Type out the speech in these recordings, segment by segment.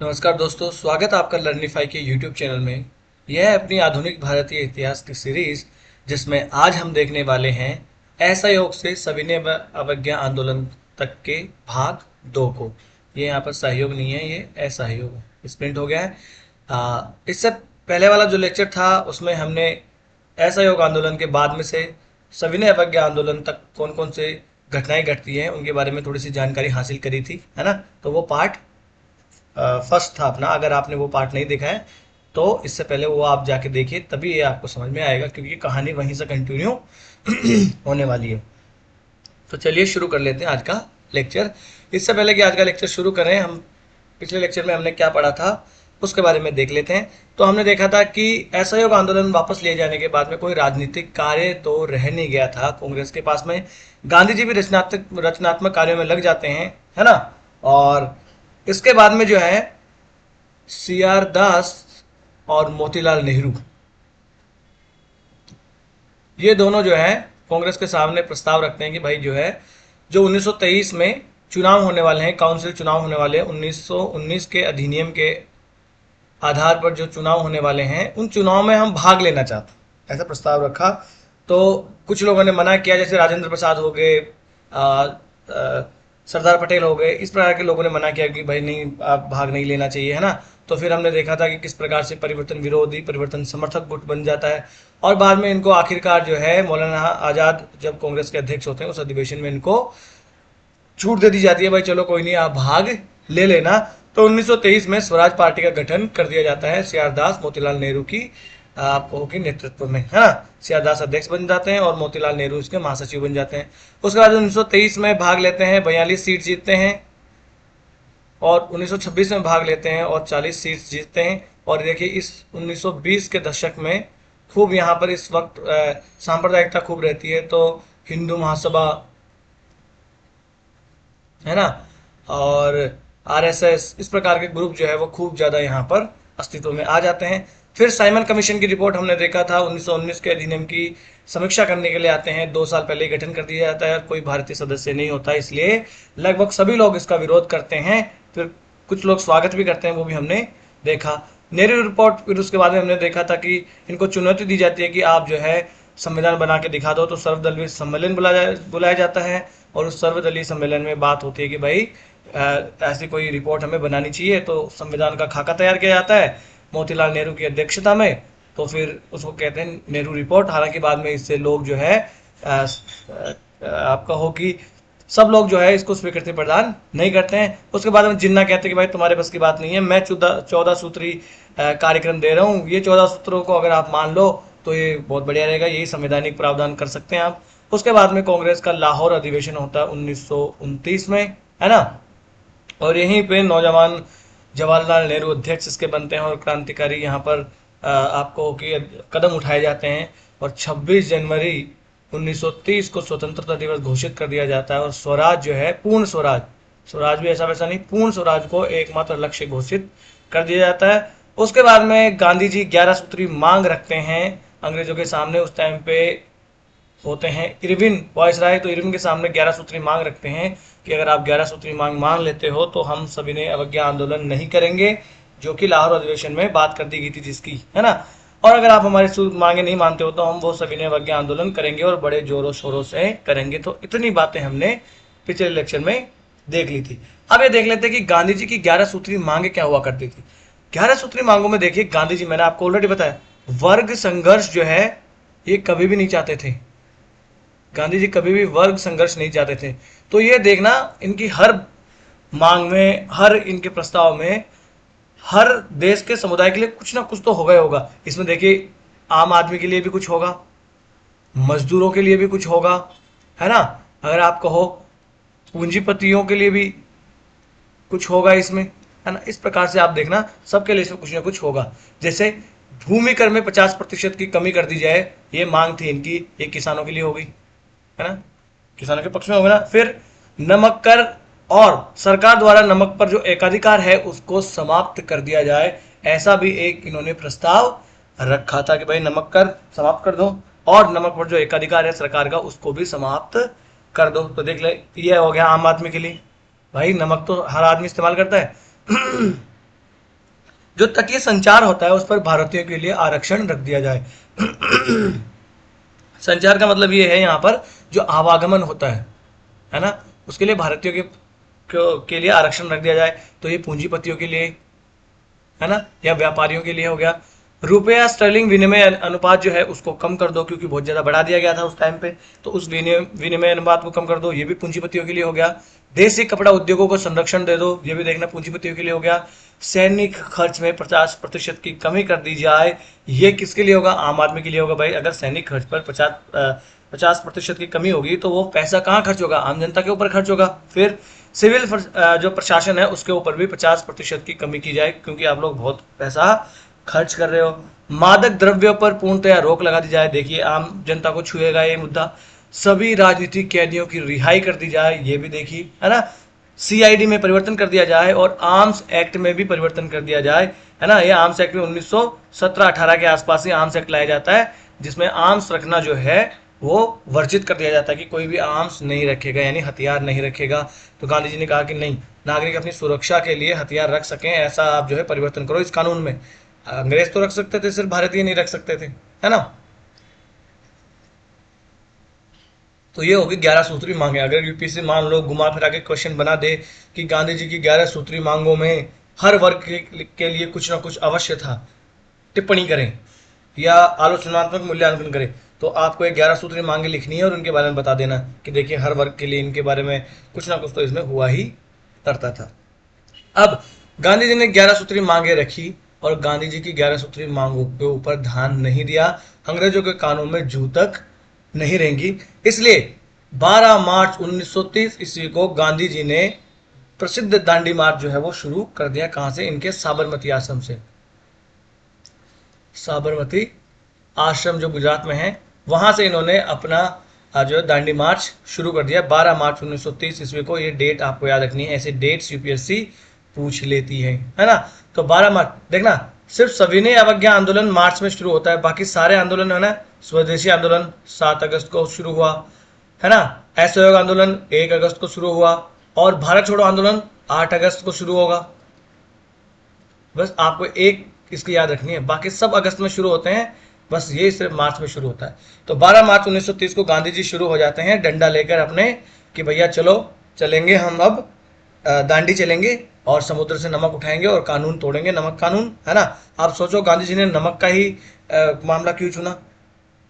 नमस्कार दोस्तों, स्वागत है आपका लर्निफाई के यूट्यूब चैनल में। यह है अपनी आधुनिक भारतीय इतिहास की सीरीज, जिसमें आज हम देखने वाले हैं असहयोग से सविनय व अवज्ञा आंदोलन तक के भाग 2 को। ये यहाँ पर सहयोग नहीं है, ये असहयोग है, स्प्रिंट हो गया है। इससे पहले वाला जो लेक्चर था उसमें हमने असहयोग आंदोलन के बाद में से सविनय अवज्ञा आंदोलन तक कौन कौन से घटनाएं घटती हैं उनके बारे में थोड़ी सी जानकारी हासिल करी थी, है ना। तो वो पार्ट फर्स्ट था अपना। अगर आपने वो पार्ट नहीं देखा है तो इससे पहले वो आप जाके देखिए, तभी ये आपको समझ में आएगा, क्योंकि कहानी वहीं से कंटिन्यू होने वाली है। तो चलिए शुरू कर लेते हैं आज का लेक्चर। इससे पहले कि आज का लेक्चर शुरू करें, हम पिछले लेक्चर में हमने क्या पढ़ा था उसके बारे में देख लेते हैं। तो हमने देखा था कि असहयोग आंदोलन वापस लिए जाने के बाद में कोई राजनीतिक कार्य तो रह नहीं गया था कांग्रेस के पास में। गांधी जी भी रचनात्मक रचनात्मक कार्यों में लग जाते हैं, है ना। और इसके बाद में जो है सी आर दास और मोतीलाल नेहरू, ये दोनों जो है कांग्रेस के सामने प्रस्ताव रखते हैं कि भाई जो है, जो 1923 में चुनाव होने वाले हैं, काउंसिल चुनाव होने वाले हैं, 1919 के अधिनियम के आधार पर जो चुनाव होने वाले हैं, उन चुनाव में हम भाग लेना चाहते हैं, ऐसा प्रस्ताव रखा। तो कुछ लोगों ने मना किया, जैसे राजेंद्र प्रसाद हो गए, सरदार पटेल हो गए, इस प्रकार के लोगों ने मना किया कि भाई नहीं, आप भाग नहीं लेना चाहिए, है ना। तो फिर हमने देखा था कि किस प्रकार से परिवर्तन विरोधी परिवर्तन समर्थक गुट बन जाता है। और बाद में इनको आखिरकार जो है मौलाना आज़ाद जब कांग्रेस के अध्यक्ष होते हैं, उस अधिवेशन में इनको छूट दे दी जाती है, भाई चलो कोई नहीं, आप भाग ले लेना। तो 1923 में स्वराज पार्टी का गठन कर दिया जाता है सीआर दास मोतीलाल नेहरू की आपको की नेतृत्व में, है ना। सीआर दास अध्यक्ष बन जाते हैं और मोतीलाल नेहरू इसके महासचिव बन जाते हैं। उसके बाद 1923 में भाग लेते हैं, 42 सीट जीतते हैं, और 1926 में भाग लेते हैं और 40 सीट जीतते हैं। और देखिए इस 1920 के दशक में खूब यहाँ पर इस वक्त सांप्रदायिकता खूब रहती है, तो हिंदू महासभा, है ना, और आरएसएस, इस प्रकार के ग्रुप जो है वो खूब ज़्यादा यहाँ पर अस्तित्व में आ जाते हैं। फिर साइमन कमीशन की रिपोर्ट हमने देखा था, 1919 के अधिनियम की समीक्षा करने के लिए आते हैं। 2 साल पहले ही गठन कर दिया जाता है, कोई भारतीय सदस्य नहीं होता, इसलिए लगभग सभी लोग इसका विरोध करते हैं। फिर कुछ लोग स्वागत भी करते हैं, वो भी हमने देखा। नेहरू रिपोर्ट, फिर उसके बाद में हमने देखा था कि इनको चुनौती दी जाती है कि आप जो है संविधान बना के दिखा दो, तो सर्वदलीय सम्मेलन बुलाया जाता है। और उस सर्वदलीय सम्मेलन में बात होती है कि भाई ऐसी कोई रिपोर्ट हमें बनानी चाहिए, तो संविधान का खाका तैयार किया जाता है मोतीलाल नेहरू की अध्यक्षता में। तो फिर उसको कहते हैं नेहरू रिपोर्ट। हालांकि बाद में इससे लोग जो है आपका हो कि सब लोग जो है इसको स्वीकृति प्रदान नहीं करते हैं। उसके बाद में जिन्ना कहते हैं कि भाई तुम्हारे बस की बात नहीं है, मैं 14 सूत्री कार्यक्रम दे रहा हूँ, ये 14 सूत्रों को अगर आप मान लो तो ये बहुत बढ़िया रहेगा, यही संवैधानिक प्रावधान कर सकते हैं आप। उसके बाद में कांग्रेस का लाहौर अधिवेशन होता है 1929 में, है ना। और यहीं पे नौजवान जवाहरलाल नेहरू अध्यक्ष इसके बनते हैं और क्रांतिकारी यहाँ पर आपको कि कदम उठाए जाते हैं। और 26 जनवरी 1930 को स्वतंत्रता दिवस घोषित कर दिया जाता है, और स्वराज जो है, पूर्ण स्वराज, स्वराज भी ऐसा वैसा नहीं, पूर्ण स्वराज को एकमात्र लक्ष्य घोषित कर दिया जाता है। उसके बाद में गांधी जी 11 सूत्री मांग रखते हैं अंग्रेजों के सामने। उस टाइम पे होते हैं इरविन वायसराय, तो इरविन के सामने 11 सूत्री मांग रखते हैं कि अगर आप 11 सूत्री मांग मान लेते हो तो हम सभी ने अवज्ञा आंदोलन नहीं करेंगे, जो कि लाहौर अधिवेशन में बात कर दी गई थी जिसकी, है ना। और अगर आप हमारी मांगे नहीं मानते हो तो हम वो सभी ने अवज्ञा आंदोलन करेंगे और बड़े जोरों शोरों से करेंगे। तो इतनी बातें हमने पिछले इलेक्शन में देख ली थी। अब ये देख लेते हैं कि गांधी जी की 11 सूत्री मांगे क्या हुआ करती थी। 11 सूत्री मांगों में देखिए, गांधी जी, मैंने आपको ऑलरेडी बताया, वर्ग संघर्ष जो है ये कभी भी नहीं चाहते थे। गांधी जी कभी भी वर्ग संघर्ष नहीं चाहते थे। तो ये देखना, इनकी हर मांग में, हर इनके प्रस्ताव में, हर देश के समुदाय के लिए कुछ ना कुछ तो होगा ही होगा। इसमें देखिए, आम आदमी के लिए भी कुछ होगा, मजदूरों के लिए भी कुछ होगा, है ना। अगर आप कहो पूंजीपतियों के लिए भी कुछ होगा इसमें, है ना। इस प्रकार से आप देखना, सबके लिए इसमें कुछ ना कुछ होगा। जैसे भूमि कर में 50% की कमी कर दी जाए, ये मांग थी इनकी, ये किसानों के लिए होगी, है ना, किसानों के पक्ष में होगा ना। फिर नमक कर, और सरकार द्वारा नमक पर जो एकाधिकार है उसको समाप्त कर दिया जाए, ऐसा भी एक इन्होंने प्रस्ताव रखा था कि भाई नमक कर समाप्त कर दो, और नमक पर जो एकाधिकार है सरकार का उसको भी समाप्त कर दो। तो देख ले, ये हो गया आम आदमी के लिए। भाई नमक तो हर आदमी इस्तेमाल करता है जो तटीय संचार होता है उस पर भारतीयों के लिए आरक्षण रख दिया जाए। संचार का मतलब ये है यहाँ पर जो आवागमन होता है ना, उसके लिए भारतीयों के लिए आरक्षण रख दिया जाए। तो ये पूंजीपतियों के लिए है ना, या व्यापारियों के लिए हो गया। रुपया स्टर्लिंग विनिमय अनुपात जो है उसको कम कर दो, क्योंकि बहुत ज्यादा बढ़ा दिया गया था उस टाइम पे, तो उस विनिमय अनुपात को कम कर दो, ये भी पूंजीपतियों के लिए हो गया। देसी कपड़ा उद्योगों को संरक्षण दे दो, ये भी देखना पूंजीपतियों के लिए हो गया। सैनिक खर्च में 50% की कमी कर दी जाए, ये किसके लिए होगा? आम आदमी के लिए होगा भाई। अगर सैनिक खर्च पर 50% की कमी होगी तो वो पैसा कहाँ खर्च होगा? आम जनता के ऊपर खर्च होगा। फिर सिविल जो प्रशासन है उसके ऊपर भी 50% की कमी की जाए, क्योंकि आप लोग बहुत पैसा खर्च कर रहे हो। मादक द्रव्यों पर पूर्णतया रोक लगा दी जाए, देखिए आम जनता को छुएगा ये मुद्दा। सभी राजनीतिक कैदियों की रिहाई कर दी जाए, ये भी देखिए, है ना। सीआईडी में परिवर्तन कर दिया जाए और आर्म्स एक्ट में भी परिवर्तन कर दिया जाए, है ना। ये आर्म्स एक्ट में 1917-18 के आसपास ही आर्म्स एक्ट लाया जाता है, जिसमें आर्म्स रखना जो है वो वर्जित कर दिया जाता है कि कोई भी आर्म्स नहीं रखेगा, यानी हथियार नहीं रखेगा। तो गांधी जी ने कहा कि नहीं, नागरिक अपनी सुरक्षा के लिए हथियार रख सकें, ऐसा आप जो है परिवर्तन करो इस कानून में। अंग्रेज तो रख सकते थे, सिर्फ भारतीय नहीं रख सकते थे, है ना। तो ये होगी 11 सूत्री मांगे। अगर यूपीएससी मान लो घुमा फिरा के क्वेश्चन बना दे कि गांधी जी की 11 सूत्री मांगों में हर वर्ग के लिए कुछ ना कुछ अवश्य था, टिप्पणी करें या आलोचनात्मक मूल्यांकन करें, तो आपको एक 11 सूत्री मांगे लिखनी है और उनके बारे में बता देना कि देखिए हर वर्ग के लिए इनके बारे में कुछ ना कुछ तो इसमें हुआ ही करता था। अब गांधी जी ने 11 सूत्री मांगे रखी और गांधी जी की 11 सूत्री मांगों के ऊपर ध्यान नहीं दिया, अंग्रेजों के कानून में जू तक नहीं रहेंगी। इसलिए 12 मार्च 1930 ईस्वी को गांधी जी ने प्रसिद्ध दांडी मार्च जो है वो शुरू कर दिया। कहां से? इनके साबरमती आश्रम से। साबरमती आश्रम जो गुजरात में है, वहां से इन्होंने अपना जो है दांडी मार्च शुरू कर दिया 12 मार्च 1930 ईस्वी को। ये डेट आपको याद रखनी है, ऐसे डेट्स यूपीएससी पूछ लेती है ना। तो 12 मार्च देखना, सिर्फ सविनय अवज्ञा आंदोलन मार्च में शुरू होता है, बाकी सारे आंदोलन है ना। स्वदेशी आंदोलन 7 अगस्त को शुरू हुआ, है ना। असहयोग आंदोलन 1 अगस्त को शुरू हुआ और भारत छोड़ो आंदोलन 8 अगस्त को शुरू होगा। बस आपको एक इसकी याद रखनी है, बाकी सब अगस्त में शुरू होते हैं, बस ये सिर्फ मार्च में शुरू होता है। तो 12 मार्च 1930 को गांधी जी शुरू हो जाते हैं डंडा लेकर अपने कि भैया चलो चलेंगे हम अब दांडी चलेंगे और समुद्र से नमक उठाएंगे और कानून तोड़ेंगे, नमक कानून, है ना। आप सोचो गांधी जी ने नमक का ही मामला क्यों चुना,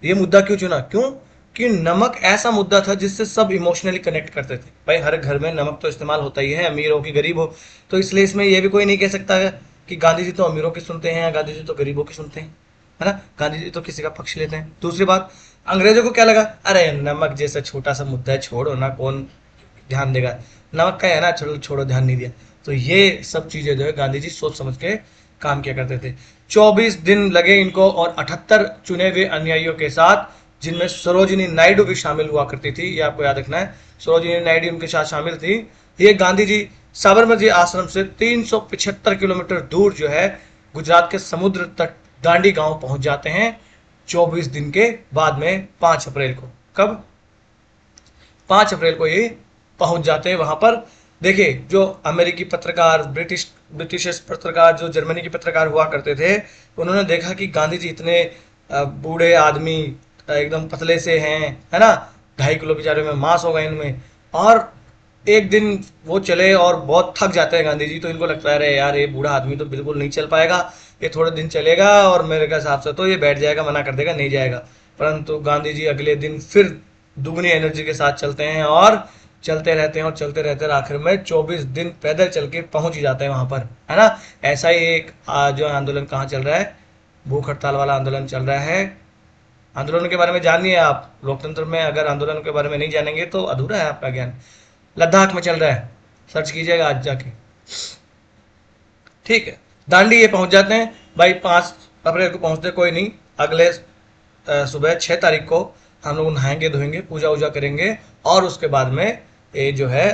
ये मुद्दा क्यों चुना? क्यों कि नमक ऐसा मुद्दा था जिससे सब इमोशनली कनेक्ट करते थे। भाई हर घर में नमक तो इस्तेमाल होता ही है, अमीर हो कि गरीब हो, तो इसलिए इसमें यह भी कोई नहीं कह सकता है कि गांधी जी तो अमीरों की सुनते हैं या गांधी जी तो गरीबों की सुनते हैं, है ना। गांधी जी तो किसी का पक्ष लेते हैं। दूसरी बात, अंग्रेजों को क्या लगा, अरे नमक जैसा छोटा सा मुद्दा है, छोड़ो ना, कौन ध्यान देगा, नमक का है ना, चलो छोड़ो, ध्यान नहीं दिया। तो ये सब चीजें जो है गांधी जी सोच समझ के काम किया करते थे। 24 दिन लगे इनको और 78 चुने हुए अनुयायियों के साथ, जिनमें सरोजिनी नायडू भी शामिल हुआ करती थी, ये आपको याद रखना है, सरोजिनी नायडू उनके साथ शामिल थी। ये गांधी जी साबरमती आश्रम से 375 किलोमीटर दूर जो है गुजरात के समुद्र तट दांडी गांव पहुंच जाते हैं 24 दिन के बाद में, 5 अप्रैल को। कब? 5 अप्रैल को ये पहुंच जाते हैं वहां पर। देखिए जो अमेरिकी पत्रकार, ब्रिटिश पत्रकार, जो जर्मनी के पत्रकार हुआ करते थे, उन्होंने देखा कि गांधी जी इतने बूढ़े आदमी, एकदम पतले से हैं, है ना, 2.5 किलो बेचारे में मांस होगा इनमें, और एक दिन वो चले और बहुत थक जाते हैं गांधी जी, तो इनको लगता है अरे यार ये बूढ़ा आदमी तो बिल्कुल नहीं चल पाएगा, ये थोड़े दिन चलेगा और मेरे हिसाब से तो ये बैठ जाएगा, मना कर देगा, नहीं जाएगा। परंतु गांधी जी अगले दिन फिर दुगनी एनर्जी के साथ चलते हैं और चलते रहते हैं और चलते रहते हैं, आखिर में 24 दिन पैदल चल के पहुंच ही जाते हैं वहां पर, है ना। ऐसा ही एक जो आंदोलन कहाँ चल रहा है, भूख हड़ताल वाला आंदोलन चल रहा है। आंदोलन के बारे में जानिए आप, लोकतंत्र में अगर आंदोलन के बारे में नहीं जानेंगे तो अधूरा है आपका ज्ञान। लद्दाख में चल रहा है, सर्च कीजिएगा आज जाके, ठीक है। दांडी ये पहुंच जाते हैं भाई, 5 अप्रैल को पहुंचते, कोई नहीं, अगले सुबह 6 तारीख को हम लोग नहाएंगे धोएंगे, पूजा वूजा करेंगे और उसके बाद में ये जो है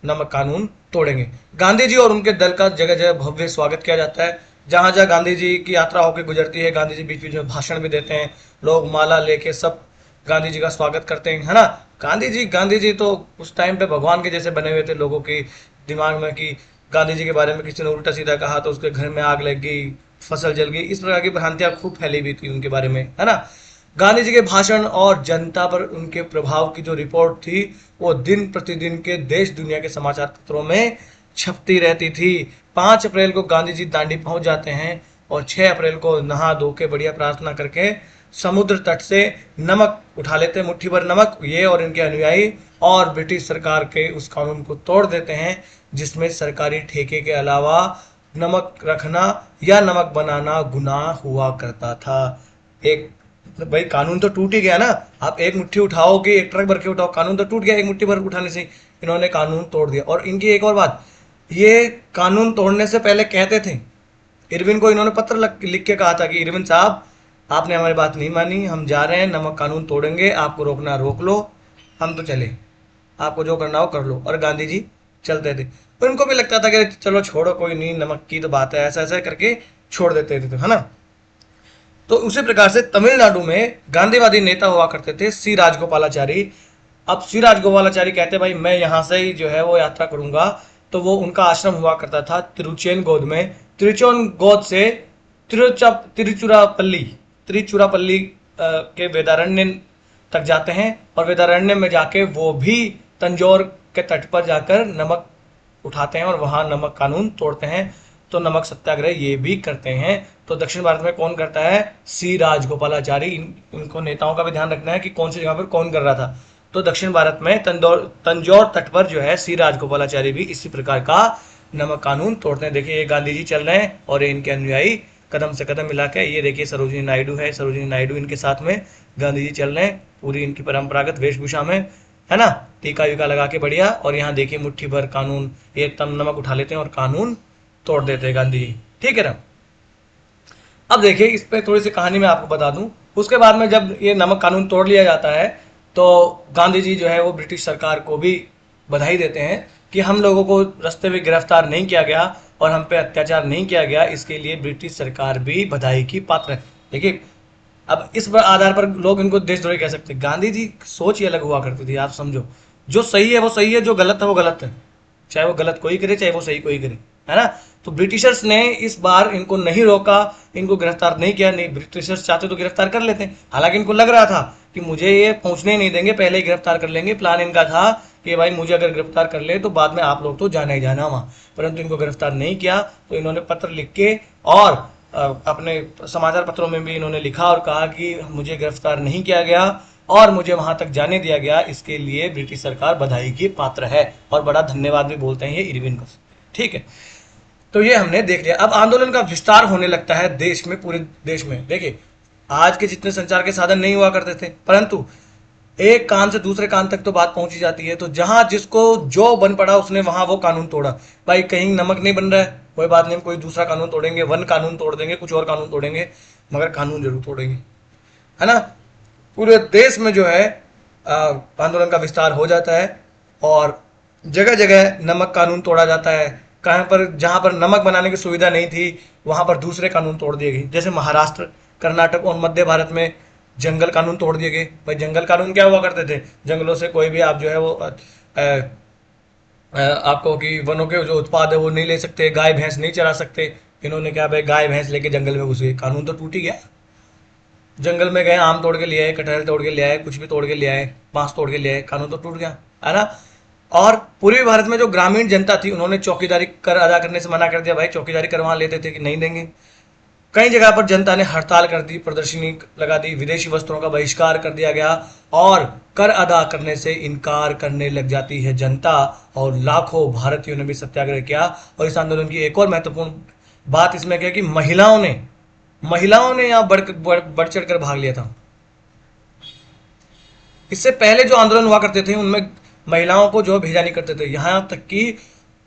नमक कानून तोड़ेंगे। गांधी जी और उनके दल का जगह जगह भव्य स्वागत किया जाता है। जहां जहां गांधी जी की यात्रा होकर गुजरती है, गांधी जी बीच बीच में भाषण भी देते हैं, लोग माला लेके सब गांधी जी का स्वागत करते हैं, है ना। गांधी जी तो उस टाइम पे भगवान के जैसे बने हुए थे लोगों के दिमाग में कि गांधी जी के बारे में किसी ने उल्टा सीधा कहा तो उसके घर में आग लग गई, फसल जल गई, इस प्रकार की भ्रांतियां खूब फैली हुई थी उनके बारे में, है ना। गांधी जी के भाषण और जनता पर उनके प्रभाव की जो रिपोर्ट थी वो दिन प्रतिदिन के देश दुनिया के समाचार पत्रों में छपती रहती थी। 5 अप्रैल को गांधी जी दांडी पहुंच जाते हैं और 6 अप्रैल को नहा धो के बढ़िया प्रार्थना करके समुद्र तट से नमक उठा लेते हैं, मुट्ठी भर नमक, ये और इनके अनुयायी, और ब्रिटिश सरकार के उस कानून को तोड़ देते हैं जिसमें सरकारी ठेके के अलावा नमक रखना या नमक बनाना गुनाह हुआ करता था। एक भाई कानून तो टूट ही गया ना, आप एक मुट्ठी उठाओ कि एक ट्रक भर के उठाओ, कानून तो टूट गया एक मुट्ठी भर उठाने से। इन्होंने कानून तोड़ दिया। और इनकी एक और बात, ये कानून तोड़ने से पहले कहते थे, इरविन को इन्होंने पत्र लिख के कहा था कि इरविन साहब आपने हमारी बात नहीं मानी, हम जा रहे हैं, नमक कानून तोड़ेंगे, आपको रोकना रोक लो, हम तो चले, आपको जो करना हो कर लो। और गांधी जी चलते थे। तो इनको भी लगता था कि चलो छोड़ो, कोई नहीं, नमक की तो बात है, ऐसा ऐसा करके छोड़ देते थे, है ना। तो उसी प्रकार से तमिलनाडु में गांधीवादी नेता हुआ करते थे सी राजगोपालाचारी। अब सी राजगोपालाचारी कहते भाई मैं यहाँ से ही जो है वो यात्रा करूंगा। तो वो उनका आश्रम हुआ करता था तिरुचेनगोद में। तिरुचेनगोद से तिरुचुरापल्ली तिरुचुरापल्ली के वेदारण्य तक जाते हैं और वेदारण्य में जाके वो भी तंजौर के तट पर जाकर नमक उठाते हैं और वहां नमक कानून तोड़ते हैं। तो नमक सत्याग्रह ये भी करते हैं। तो दक्षिण भारत में कौन करता है? सी राजगोपालाचारी। इनको नेताओं का भी ध्यान रखना है कि कौन सी जगह पर कौन कर रहा था। तो दक्षिण भारत में तंजौर तट पर जो है सी राजगोपालाचारी भी इसी प्रकार का नमक कानून तोड़ते हैं। देखिए ये गांधी जी चल रहे हैं और इनके अनुयायी कदम से कदम मिला के, ये देखिए सरोजिनी नायडू है, सरोजिनी नायडू इनके साथ में गांधी जी चल रहे हैं पूरी इनकी परंपरागत वेशभूषा में, है ना, टीका वीका लगा के बढ़िया। और यहाँ देखिए मुट्ठी भर कानून, ये तम नमक उठा लेते हैं और कानून तोड़ देते हैं गांधी जी। ठीक है ना। अब देखिए इस पे थोड़ी सी कहानी मैं आपको बता दूं। उसके बाद में जब ये नमक कानून तोड़ लिया जाता है तो गांधी जी जो है वो ब्रिटिश सरकार को भी बधाई देते हैं कि हम लोगों को रास्ते में गिरफ्तार नहीं किया गया और हम पे अत्याचार नहीं किया गया, इसके लिए ब्रिटिश सरकार भी बधाई की पात्र है। देखिए अब इस पर आधार पर लोग इनको देशद्रोही कह सकते हैं। गांधी जी सोच ही अलग हुआ करती थी, आप समझो। जो सही है वो सही है, जो गलत है वो गलत है, चाहे वो गलत कोई करे चाहे वो सही कोई करे, है ना। तो ब्रिटिशर्स ने इस बार इनको नहीं रोका, इनको गिरफ्तार नहीं किया। नहीं, ब्रिटिशर्स चाहते तो गिरफ्तार कर लेते, हालांकि इनको लग रहा था कि मुझे ये पहुंचने नहीं देंगे, पहले ही गिरफ्तार कर लेंगे। प्लान इनका था कि भाई मुझे अगर गिरफ्तार कर ले तो बाद में आप लोग तो जाना ही जाना वहां। परंतु इनको गिरफ्तार नहीं किया। तो इन्होंने पत्र लिख के और अपने समाचार पत्रों में भी इन्होंने लिखा और कहा कि मुझे गिरफ्तार नहीं किया गया और मुझे वहां तक जाने दिया गया, इसके लिए ब्रिटिश सरकार बधाई की पात्र है। और बड़ा धन्यवाद भी बोलते हैं ये इरविन को। ठीक है, तो ये हमने देख लिया। अब आंदोलन का विस्तार होने लगता है देश में, पूरे देश में। देखिए आज के जितने संचार के साधन नहीं हुआ करते थे, परंतु एक कान से दूसरे कान तक तो बात पहुंची जाती है। तो जहां जिसको जो बन पड़ा उसने वहां वो कानून तोड़ा। भाई कहीं नमक नहीं बन रहा है, कोई बात नहीं, कोई दूसरा कानून तोड़ेंगे, वन कानून तोड़ देंगे, कुछ और कानून तोड़ेंगे, मगर कानून जरूर तोड़ेंगे, है ना। पूरे देश में जो है आंदोलन का विस्तार हो जाता है और जगह जगह नमक कानून तोड़ा जाता है। कहाँ पर जहां पर नमक बनाने की सुविधा नहीं थी वहां पर दूसरे कानून तोड़ दिए गए। जैसे महाराष्ट्र, कर्नाटक और मध्य भारत में जंगल कानून तोड़ दिए गए। भाई जंगल कानून क्या हुआ करते थे? जंगलों से कोई भी आप जो है वो आपको कि वनों के जो उत्पाद है वो नहीं ले सकते, गाय भैंस नहीं चरा सकते। इन्होंने क्या भाई गाय भैंस लेके जंगल में घुसे, कानून तो टूट ही गया। जंगल में गए, आम तोड़ के ले आए, कटहल तोड़ के ले आए, कुछ भी तोड़ के ले आए, बांस तोड़ के ले आए, कानून तो टूट गया, है ना। और पूर्वी भारत में जो ग्रामीण जनता थी उन्होंने चौकीदारी कर अदा करने से मना कर दिया। भाई चौकीदारी करवा लेते थे कि नहीं देंगे। कई जगह पर जनता ने हड़ताल कर दी, प्रदर्शनी लगा दी, विदेशी वस्त्रों का बहिष्कार कर दिया गया और कर अदा करने से इनकार करने लग जाती है जनता। और लाखों भारतीयों ने भी सत्याग्रह किया। और इस आंदोलन की एक और महत्वपूर्ण बात इसमें क्या कि महिलाओं ने यहाँ बढ़ चढ़ कर भाग लिया था। इससे पहले जो आंदोलन हुआ करते थे उनमें महिलाओं को जो भेजा नहीं करते थे। यहाँ तक कि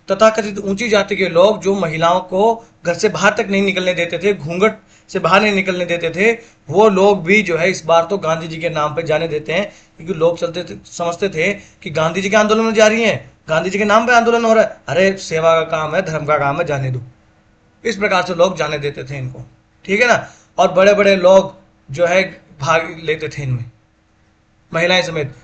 तथाकथित ऊंची जाति के लोग जो महिलाओं को घर से बाहर तक नहीं निकलने देते थे, घूंघट से बाहर नहीं निकलने देते थे, वो लोग भी जो है इस बार तो गांधी जी के नाम पे जाने देते हैं। क्योंकि लोग समझते थे कि गांधी जी के आंदोलन में जा रही हैं, गांधी जी के नाम पे आंदोलन हो रहा है, अरे सेवा का काम है, धर्म का काम है, जाने दो। इस प्रकार से लोग जाने देते थे इनको, ठीक है ना। और बड़े बड़े लोग जो है भाग लेते थे इनमें, महिलाएं समेत।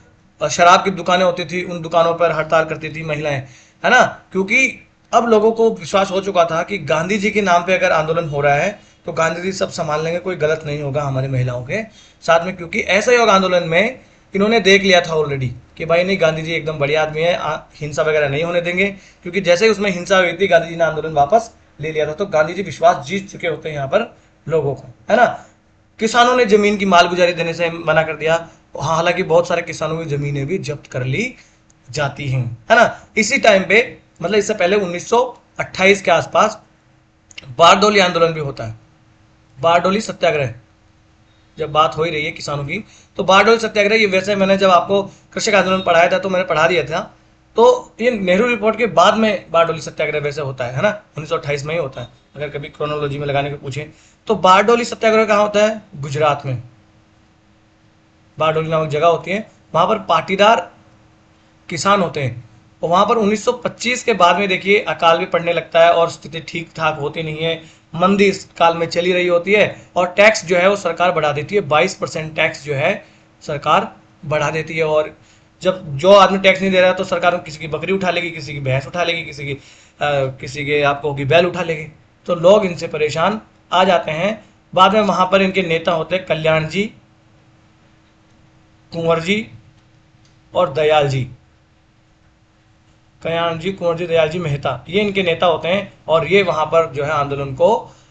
और शराब की दुकानें होती थी, उन दुकानों पर हड़ताल करती थी महिलाएं, है ना। क्योंकि अब लोगों को विश्वास हो चुका था कि गांधी जी के नाम पे अगर आंदोलन हो रहा है तो गांधी जी सब संभाल लेंगे, कोई गलत नहीं होगा हमारी महिलाओं के साथ में, क्योंकि असहयोग आंदोलन में इन्होंने देख लिया था ऑलरेडी कि भाई नहीं, गांधी जी एकदम बढ़िया आदमी है, हिंसा वगैरह नहीं होने देंगे। क्योंकि जैसे ही उसमें हिंसा हुई थी, गांधी जी ने आंदोलन वापस ले लिया था। तो गांधी जी विश्वास जीत चुके होते हैं यहाँ पर लोगों को, है ना। किसानों ने जमीन की मालगुजारी देने से मना कर दिया, हालांकि बहुत सारे किसानों की जमीनें भी जब्त कर ली जाती हैं, है ना। इसी टाइम पे, मतलब इससे पहले 1928 के आसपास बारडोली आंदोलन भी होता है। बारडोली सत्याग्रह, जब बात हो ही रही है किसानों की, तो बारडोली सत्याग्रह, ये वैसे मैंने जब आपको कृषक आंदोलन पढ़ाया था तो मैंने पढ़ा दिया था। तो ये नेहरू रिपोर्ट के बाद में बारडोली सत्याग्रह वैसे होता है ना, 1928 में ही होता है, अगर कभी क्रोनोलॉजी में लगाने को पूछे तो। बारडोली सत्याग्रह कहाँ होता है? गुजरात में बारडोली नामक जगह होती है, वहां पर पाटीदार किसान होते हैं। और वहां पर 1925 के बाद में देखिए अकाल भी पड़ने लगता है और स्थिति ठीक ठाक होती नहीं है, मंदी इस काल में चली रही होती है, और टैक्स जो है वो सरकार बढ़ा देती है, 22% टैक्स जो है सरकार बढ़ा देती है। और जब जो आदमी टैक्स नहीं दे रहा है तो सरकार किसी की बकरी उठा लेगी, किसी की भैंस उठा लेगी, किसी के आपको होगी बैल उठा लेगी। तो लोग इनसे परेशान आ जाते हैं। बाद में वहां पर इनके नेता होते हैं कल्याण जी, कुंवर जी और दयाल जी। कल्याण जी, कुंवर जी, दयाल जी मेहता, ये इनके नेता होते हैं। और ये वहां पर जो है आंदोलन को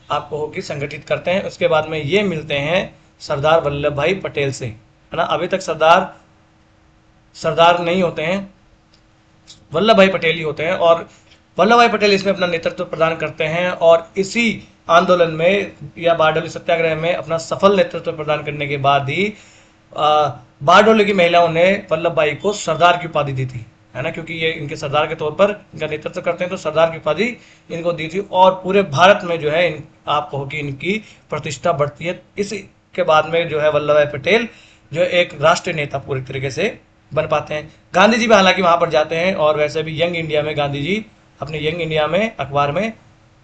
आपको होगी संगठित करते हैं। उसके बाद में ये मिलते हैं सरदार वल्लभ भाई पटेल से, है ना। अभी तक सरदार सरदार नहीं होते हैं, वल्लभ भाई पटेल ही होते हैं। और वल्लभ भाई पटेल इसमें अपना नेतृत्व प्रदान करते हैं, और इसी आंदोलन में या बारडोली सत्याग्रह में अपना सफल नेतृत्व प्रदान करने के बाद ही बारडोली की महिलाओं ने वल्लभ भाई को सरदार की उपाधि दी थी, है ना। क्योंकि ये इनके सरदार के तौर पर इनका नेतृत्व करते हैं, तो सरदार की उपाधि इनको दी थी। और पूरे भारत में जो है आप कहो कि इनकी प्रतिष्ठा बढ़ती है। इसी के बाद में जो है वल्लभ भाई पटेल जो एक राष्ट्रीय नेता पूरी तरीके से बन पाते हैं। गांधी जी भी हालांकि वहां पर जाते हैं, और वैसे भी यंग इंडिया में गांधी जी अपने यंग इंडिया में अखबार में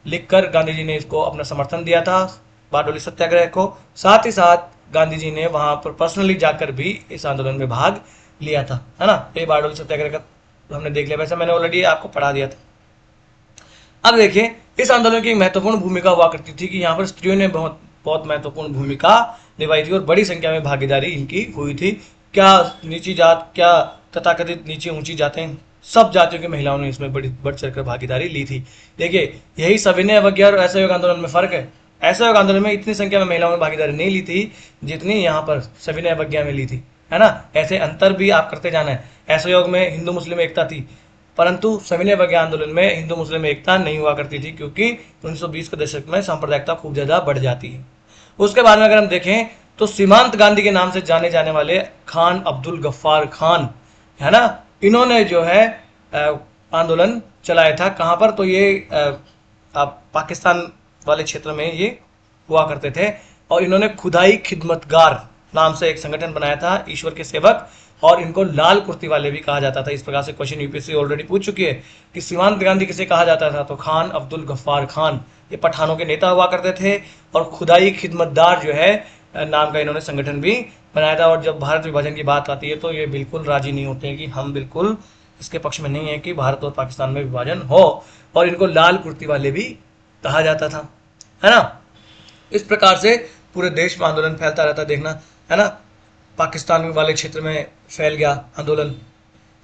लिखकर गांधी जी ने इसको अपना समर्थन दिया था, बारडोली सत्याग्रह को। साथ ही साथ गांधी जी ने वहां पर पर्सनली जाकर भी इस आंदोलन में भाग लिया था, है ना। ये बारडोली सत्याग्रह का हमने देख लिया, वैसे मैंने ऑलरेडी आपको पढ़ा दिया था। अब देखिए, इस आंदोलन की महत्वपूर्ण भूमिका हुआ करती थी कि यहाँ पर स्त्रियों ने बहुत बहुत महत्वपूर्ण भूमिका निभाई थी, और बड़ी संख्या में भागीदारी इनकी हुई थी। क्या नीची जात, क्या तथाकथित नीची ऊंची जातें, सब जातियों की महिलाओं ने इसमें बड़ी बढ़ चढ़कर भागीदारी ली थी। देखिए, यही सविनय अवज्ञा और असहयोग आंदोलन में फर्क है। असहयोग आंदोलन में इतनी संख्या में महिलाओं ने भागीदारी नहीं ली थी जितनी यहाँ पर सविनय अवज्ञा में ली थी, है ना। ऐसे अंतर भी आप करते जाना है। असहयोग में हिंदू मुस्लिम एकता थी, परंतु सविनय अवज्ञा आंदोलन में हिंदू मुस्लिम एकता नहीं हुआ करती थी, क्योंकि 1920 के दशक में सांप्रदायिकता खूब ज्यादा बढ़ जाती है। उसके बाद में अगर हम देखें तो सीमांत गांधी के नाम से जाने जाने वाले खान अब्दुल गफ्फार खान, है ना, इन्होंने जो है आंदोलन चलाया था। कहां पर? तो ये आप पाकिस्तान वाले क्षेत्र में ये हुआ करते थे। और इन्होंने खुदाई खिदमतगार नाम से एक संगठन बनाया था, ईश्वर के सेवक, और इनको लाल कुर्ती वाले भी कहा जाता था। इस प्रकार से क्वेश्चन यूपीएससी ऑलरेडी पूछ चुकी है कि सीमांत गांधी किसे कहा जाता था, तो खान अब्दुल गफ्फार खान, ये पठानों के नेता हुआ करते थे। और खुदाई खिदमतदार जो है नाम का इन्होंने संगठन भी बनाया था। और जब भारत विभाजन की बात आती है तो ये बिल्कुल राजी नहीं होते हैं कि हम बिल्कुल इसके पक्ष में नहीं है कि भारत और पाकिस्तान में विभाजन हो, और इनको लाल कुर्ती वाले भी कहा जाता था, है ना। इस प्रकार से पूरे देश में आंदोलन फैलता रहता, देखना, है ना। पाकिस्तान वाले क्षेत्र में फैल गया आंदोलन।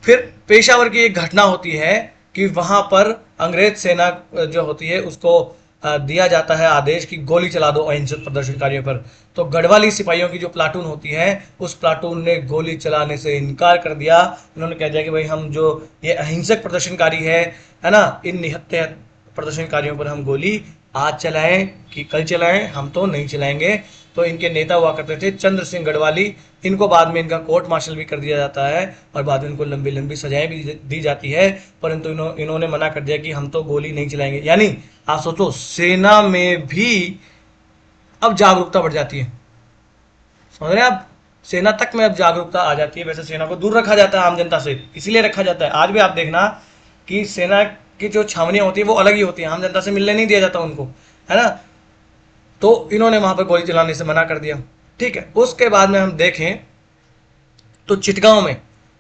फिर पेशावर की एक घटना होती है कि वहां पर अंग्रेज सेना जो होती है उसको दिया जाता है आदेश कि गोली चला दो अहिंसक प्रदर्शनकारियों पर। तो गढ़वाली सिपाहियों की जो प्लाटून होती है, उस प्लाटून ने गोली चलाने से इनकार कर दिया। उन्होंने कह दिया कि भाई हम जो ये अहिंसक प्रदर्शनकारी है ना, इन निहत्थे प्रदर्शनकारियों पर हम गोली आज चलाएं कि कल चलाएं, हम तो नहीं चलाएंगे। तो इनके नेता हुआ करते थे चंद्र सिंह गढ़वाली। इनको बाद में इनका कोर्ट मार्शल भी कर दिया जाता है, और बाद में इनको लंबी लंबी सजाएं भी दी जाती है। परंतु इन्होंने मना कर दिया कि हम तो गोली नहीं चलाएंगे। यानी आप सोचो, सेना में भी अब जागरूकता बढ़ जाती है, समझ रहे हैं आप। सेना तक में अब जागरूकता आ जाती है। वैसे सेना को दूर रखा जाता है आम जनता से, इसीलिए रखा जाता है। आज भी आप देखना कि सेना की जो छावनियां होती है वो अलग ही होती है, आम जनता से मिलने नहीं दिया जाता उनको, है ना। तो इन्होंने वहां पर गोली चलाने से मना कर दिया, ठीक है। उसके बाद में हम देखें तो चिटगांव में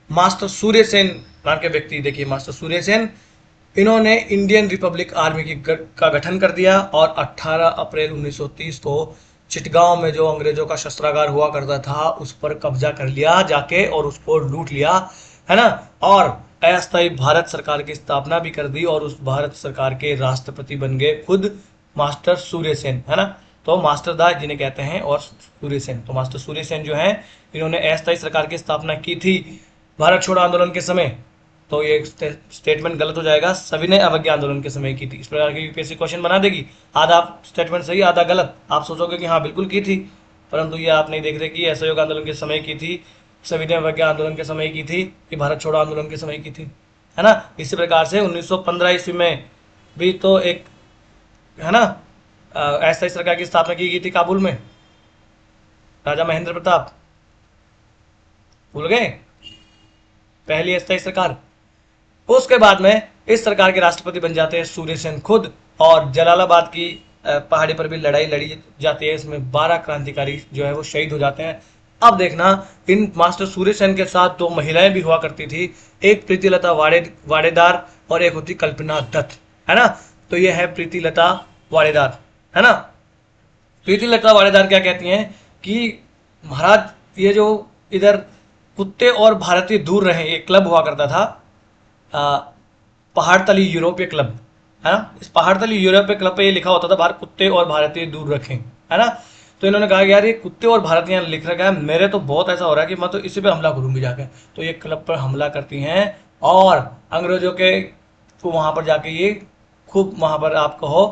मास्टर सूर्य सेन नाम के व्यक्ति, देखिए मास्टर सूर्य सेन इन्होंने इंडियन रिपब्लिक आर्मी का गठन कर दिया और 18 अप्रैल 1930 को चिटगांव में जो अंग्रेजों का शस्त्रागार हुआ करता था उस पर कब्जा कर लिया जाके और उसको लूट लिया, है ना। और अस्थायी भारत सरकार की स्थापना भी कर दी और उस भारत सरकार के राष्ट्रपति बन गए खुद मास्टर सूर्य सेन, है ना। तो मास्टर दास जिन्हें कहते हैं और सूर्य सेन, तो मास्टर सूर्य सेन जो है इन्होंने अस्थायी सरकार की स्थापना की थी भारत छोड़ो आंदोलन के समय। तो ये स्टेटमेंट गलत हो जाएगा, सविनय अवज्ञा आंदोलन के समय की थी। इस प्रकार की यूपीएससी क्वेश्चन बना देगी, आधा स्टेटमेंट सही आधा गलत, आप सोचोगे कि हाँ बिल्कुल की थी, परंतु ये आप नहीं देख रहे कि असहयोग आंदोलन के समय की थी, सविनय अवज्ञा आंदोलन के समय की थी, कि भारत छोड़ो आंदोलन के समय की थी, है ना। इसी प्रकार से 1915 ईस्वी में भी तो एक, है ना, अस्थायी सरकार की स्थापना की गई थी काबुल में, राजा महेंद्र प्रताप, भूल गए, पहली अस्थायी सरकार। उसके बाद में इस सरकार के राष्ट्रपति बन जाते हैं सूर्य सेन खुद, और जलालाबाद की पहाड़ी पर भी लड़ाई लड़ी जाती है, इसमें 12 क्रांतिकारी जो है वो शहीद हो जाते हैं। अब देखना, इन मास्टर सूर्य सेन के साथ 2 महिलाएं भी हुआ करती थी, एक प्रीतिलता वाडेदार और एक होती कल्पना दत्त, है ना। तो ये है प्रीतिलता वाडेदार, है ना। प्रीतिलता वाडेदार क्या कहती हैं कि महाराज ये जो इधर कुत्ते और भारतीय दूर रहे, ये क्लब हुआ करता था, पहाड़तली यूरोपीय क्लब, है ना। इस पहाड़तली यूरोपीय क्लब पे ये लिखा होता था बाहर कुत्ते और भारतीय दूर रखें, है ना। तो इन्होंने कहा कि यार ये कुत्ते और भारतीय लिख रखा है, मेरे तो बहुत ऐसा हो रहा है कि मैं तो इसी पे हमला करूंगी जाके। तो ये क्लब पर हमला करती हैं और अंग्रेजों के को वहां पर जाके ये खूब वहां पर आप कहो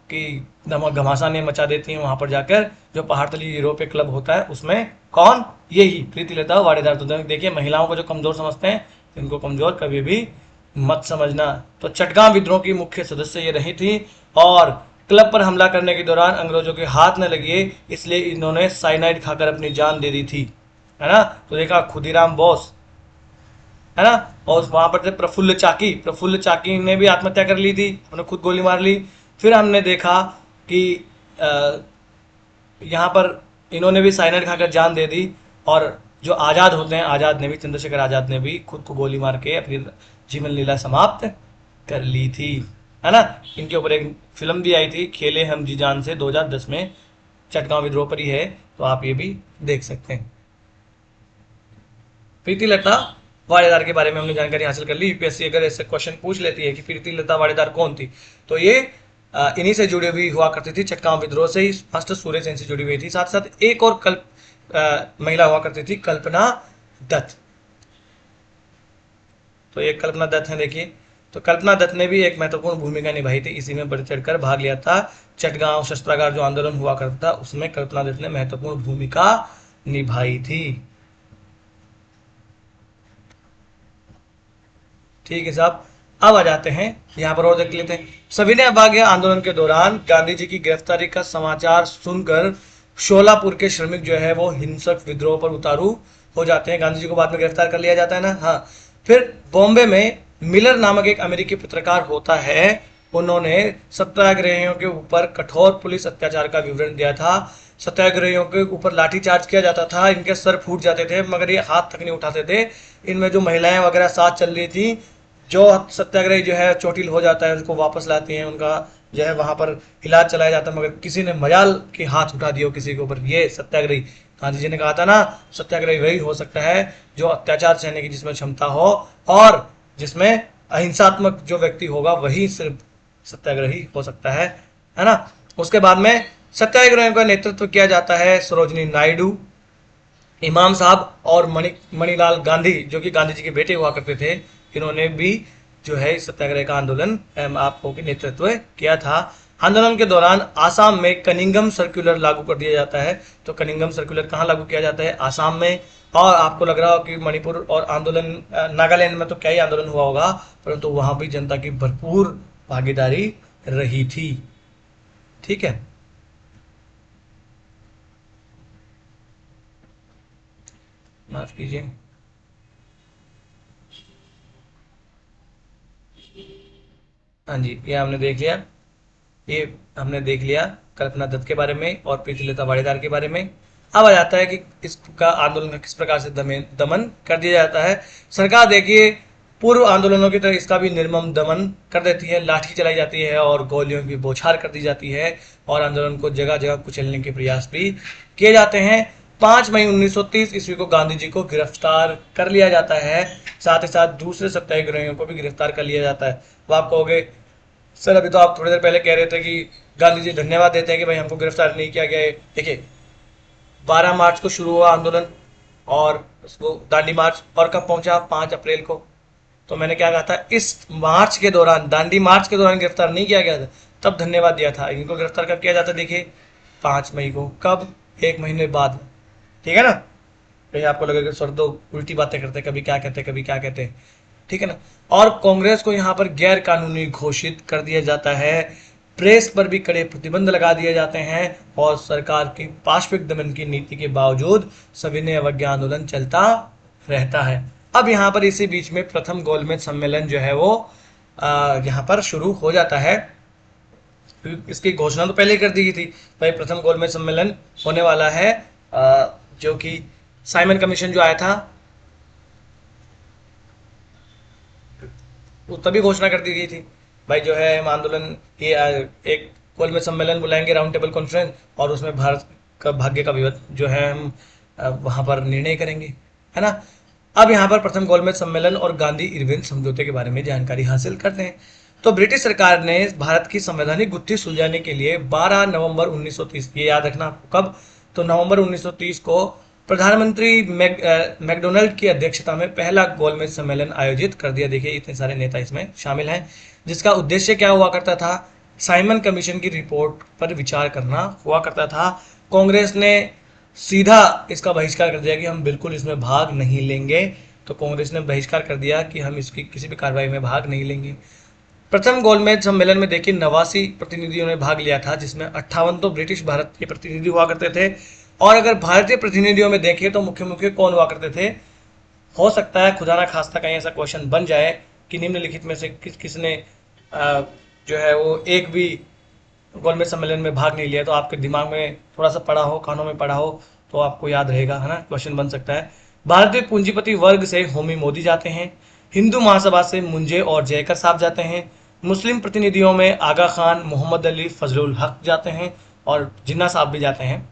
कि घमासाने मचा देती हैं वहां पर जाकर, जो पहाड़तली यूरोपीय क्लब होता है उसमें। कौन? यही प्रीतिलता वाडेदार। तो देखिए महिलाओं को जो कमजोर समझते हैं इनको कमजोर कभी भी मत समझना। तो चटगांव विद्रोह की मुख्य सदस्य ये रही थी और क्लब पर हमला करने के दौरान अंग्रेजों के हाथ न लगे इसलिए इन्होंने साइनाइड खाकर अपनी जान दे दी थी, है ना। तो देखा खुदीराम बोस, है ना। और वहां पर थे प्रफुल्ल चाकी ने भी आत्महत्या कर ली थी, उन्होंने खुद गोली मार ली। फिर हमने देखा कि यहाँ पर इन्होंने भी साइनाइड खाकर जान दे दी। और जो आज़ाद होते हैं, आज़ाद ने भी, चंद्रशेखर आज़ाद ने भी खुद को गोली मार के अपनी जीवन लीला समाप्त कर ली थी, है ना। इनके ऊपर एक फिल्म भी आई थी, खेले हम जी जान से, 2010 में, चटगांव विद्रोह पर ही है, तो आप ये भी देख सकते हैं। प्रीतिलता वाडेदार के बारे में हमने जानकारी हासिल कर ली। यूपीएससी अगर ऐसे क्वेश्चन पूछ लेती है कि प्रीतिलता वाडेदार कौन थी, तो ये इन्हीं से जुड़ी हुई हुआ करती थी, चटगांव विद्रोह से ही मास्टर सूर्य सेन से जुड़ी हुई थी। साथ साथ एक और महिला हुआ करती थी, कल्पना दत्त। तो ये कल्पना दत्त है, देखिए। तो कल्पना दत्त ने भी एक महत्वपूर्ण भूमिका निभाई थी, इसी में बढ़ चढ़कर भाग लिया था। चटगांव शस्त्रागार जो आंदोलन हुआ करता था उसमें कल्पना दत्त ने महत्वपूर्ण भूमिका निभाई थी। ठीक है साहब, अब आ जाते हैं यहाँ पर और देख लेते हैं। सविनय अवज्ञा आंदोलन के दौरान गांधी जी की गिरफ्तारी का समाचार सुनकर शोलापुर के श्रमिक जो है वो हिंसक विद्रोह पर उतारू हो जाते हैं। गांधी जी को बाद में गिरफ्तार कर लिया जाता है ना, हाँ। फिर बॉम्बे में मिलर नामक एक अमेरिकी पत्रकार होता है, उन्होंने सत्याग्रहियों के ऊपर कठोर पुलिस अत्याचार का विवरण दिया था। सत्याग्रहियों के ऊपर लाठीचार्ज किया जाता था, इनके सर फूट जाते थे मगर ये हाथ तक नहीं उठाते थे। इनमें जो महिलाएं वगैरह साथ चल रही थी, जो सत्याग्रही जो है चोटिल हो जाता है उसको वापस लाती हैं, उनका जो है वहां पर इलाज चलाया जाता है, मगर किसी ने मजाल के हाथ उठा दिया किसी के ऊपर, ये सत्याग्रही। गांधी जी ने कहा था ना, सत्याग्रही वही हो सकता है जो अत्याचार सहने की जिसमें क्षमता हो और जिसमें अहिंसात्मक जो व्यक्ति होगा वही सिर्फ सत्याग्रही हो सकता है ना। उसके बाद में सत्याग्रहियों का नेतृत्व किया जाता है सरोजनी नायडू, इमाम साहब और मणिलाल गांधी, जो कि गांधी जी के बेटे हुआ करते थे। इन्होंने भी जो है सत्याग्रह का आंदोलन आपको नेतृत्व किया था। आंदोलन के दौरान आसाम में कनिंगम सर्कुलर लागू कर दिया जाता है। तो कनिंगम सर्कुलर कहाँ लागू किया जाता है? आसाम में। और आपको लग रहा हो कि मणिपुर और आंदोलन, नागालैंड में तो क्या ही आंदोलन हुआ होगा, परंतु वहां भी जनता की भरपूर भागीदारी रही थी। ठीक है, माफ कीजिए। हाँ जी, ये हमने देख लिया, ये हमने देख लिया कल्पना दत्त के बारे में और प्रीतिलता वाडेदार के बारे में। अब आ जाता है कि इसका आंदोलन का किस प्रकार से दमन कर दिया जाता है। सरकार देखिए पूर्व आंदोलनों की तरह इसका भी निर्मम दमन कर देती है, लाठी चलाई जाती है और गोलियों की बौछार कर दी जाती है और आंदोलन को जगह जगह कुचलने के प्रयास भी किए जाते हैं। 5 मई 1930 ईस्वी को गांधी जी को गिरफ्तार कर लिया जाता है। साथ ही साथ दूसरे सत्याग्रहियों को भी गिरफ्तार कर लिया जाता है। वो आप कहोगे सर अभी तो आप थोड़ी देर पहले कह रहे थे कि गांधी जी धन्यवाद देते हैं कि भाई हमको गिरफ्तार नहीं किया गया है। देखिए 12 मार्च को शुरू हुआ आंदोलन और उसको दांडी मार्च और कब पहुंचा 5 अप्रैल को। तो मैंने क्या कहा था, इस मार्च के दौरान, दांडी मार्च के दौरान गिरफ्तार नहीं किया गया था, तब धन्यवाद दिया था। इनको गिरफ्तार कब किया जाता, देखिए 5 मई को। कब, एक महीने बाद। ठीक है ना। कहीं आपको लगेगा सर तो उल्टी बातें करते, कभी क्या कहते कभी क्या कहते। ठीक है ना। और कांग्रेस को यहाँ पर गैर कानूनी घोषित कर दिया जाता है, प्रेस पर भी कड़े प्रतिबंध लगा दिए जाते हैं और सरकार की पाशविक दमन की नीति के बावजूद सविनय अवज्ञा आंदोलन चलता रहता है। अब यहाँ पर इसी बीच में प्रथम गोलमेज सम्मेलन जो है वो यहाँ पर शुरू हो जाता है। इसकी घोषणा तो पहले ही कर दी गई थी भाई प्रथम गोलमेज सम्मेलन होने वाला है, जो कि साइमन कमीशन जो आया था वो तभी घोषणा कर दी गई थी भाई जो है हम आंदोलन ये एक गोलमेज सम्मेलन बुलाएंगे, राउंड टेबल कॉन्फ्रेंस, और उसमें भारत का भाग्य का विवाद जो है हम वहां पर निर्णय करेंगे, है ना। अब यहाँ पर प्रथम गोलमेज सम्मेलन और गांधी इरविन समझौते के बारे में जानकारी हासिल करते हैं। तो ब्रिटिश सरकार ने भारत की संवैधानिक गुत्थी सुलझाने के लिए 12 नवंबर 1930, ये याद रखना आपको कब, तो नवंबर 1930 को प्रधानमंत्री मैकडोनल्ड की अध्यक्षता में पहला गोलमेज सम्मेलन आयोजित कर दिया। देखिए इतने सारे नेता इसमें शामिल हैं, जिसका उद्देश्य क्या हुआ करता था, साइमन कमीशन की रिपोर्ट पर विचार करना हुआ करता था। कांग्रेस ने सीधा इसका बहिष्कार कर दिया कि हम बिल्कुल इसमें भाग नहीं लेंगे। तो कांग्रेस ने बहिष्कार कर दिया कि हम इसकी किसी भी कार्रवाई में भाग नहीं लेंगे। प्रथम गोलमेज सम्मेलन में देखिए 89 प्रतिनिधियों ने भाग लिया था, जिसमें 58 तो ब्रिटिश भारत के प्रतिनिधि हुआ करते थे। और अगर भारतीय प्रतिनिधियों में देखें तो मुख्य मुख्य कौन हुआ करते थे, हो सकता है खुदा ना खास्ता कहीं ऐसा क्वेश्चन बन जाए कि निम्नलिखित में से किसने जो है वो एक भी गोलमेज सम्मेलन में भाग नहीं लिया। तो आपके दिमाग में थोड़ा सा पढ़ा हो, कानों में पढ़ा हो तो आपको याद रहेगा, है ना, क्वेश्चन बन सकता है। भारतीय पूंजीपति वर्ग से होमी मोदी जाते हैं, हिंदू महासभा से मुंजे और जयकर साहब जाते हैं, मुस्लिम प्रतिनिधियों में आगा खान, मोहम्मद अली, फजलुल हक जाते हैं और जिन्ना साहब भी जाते हैं।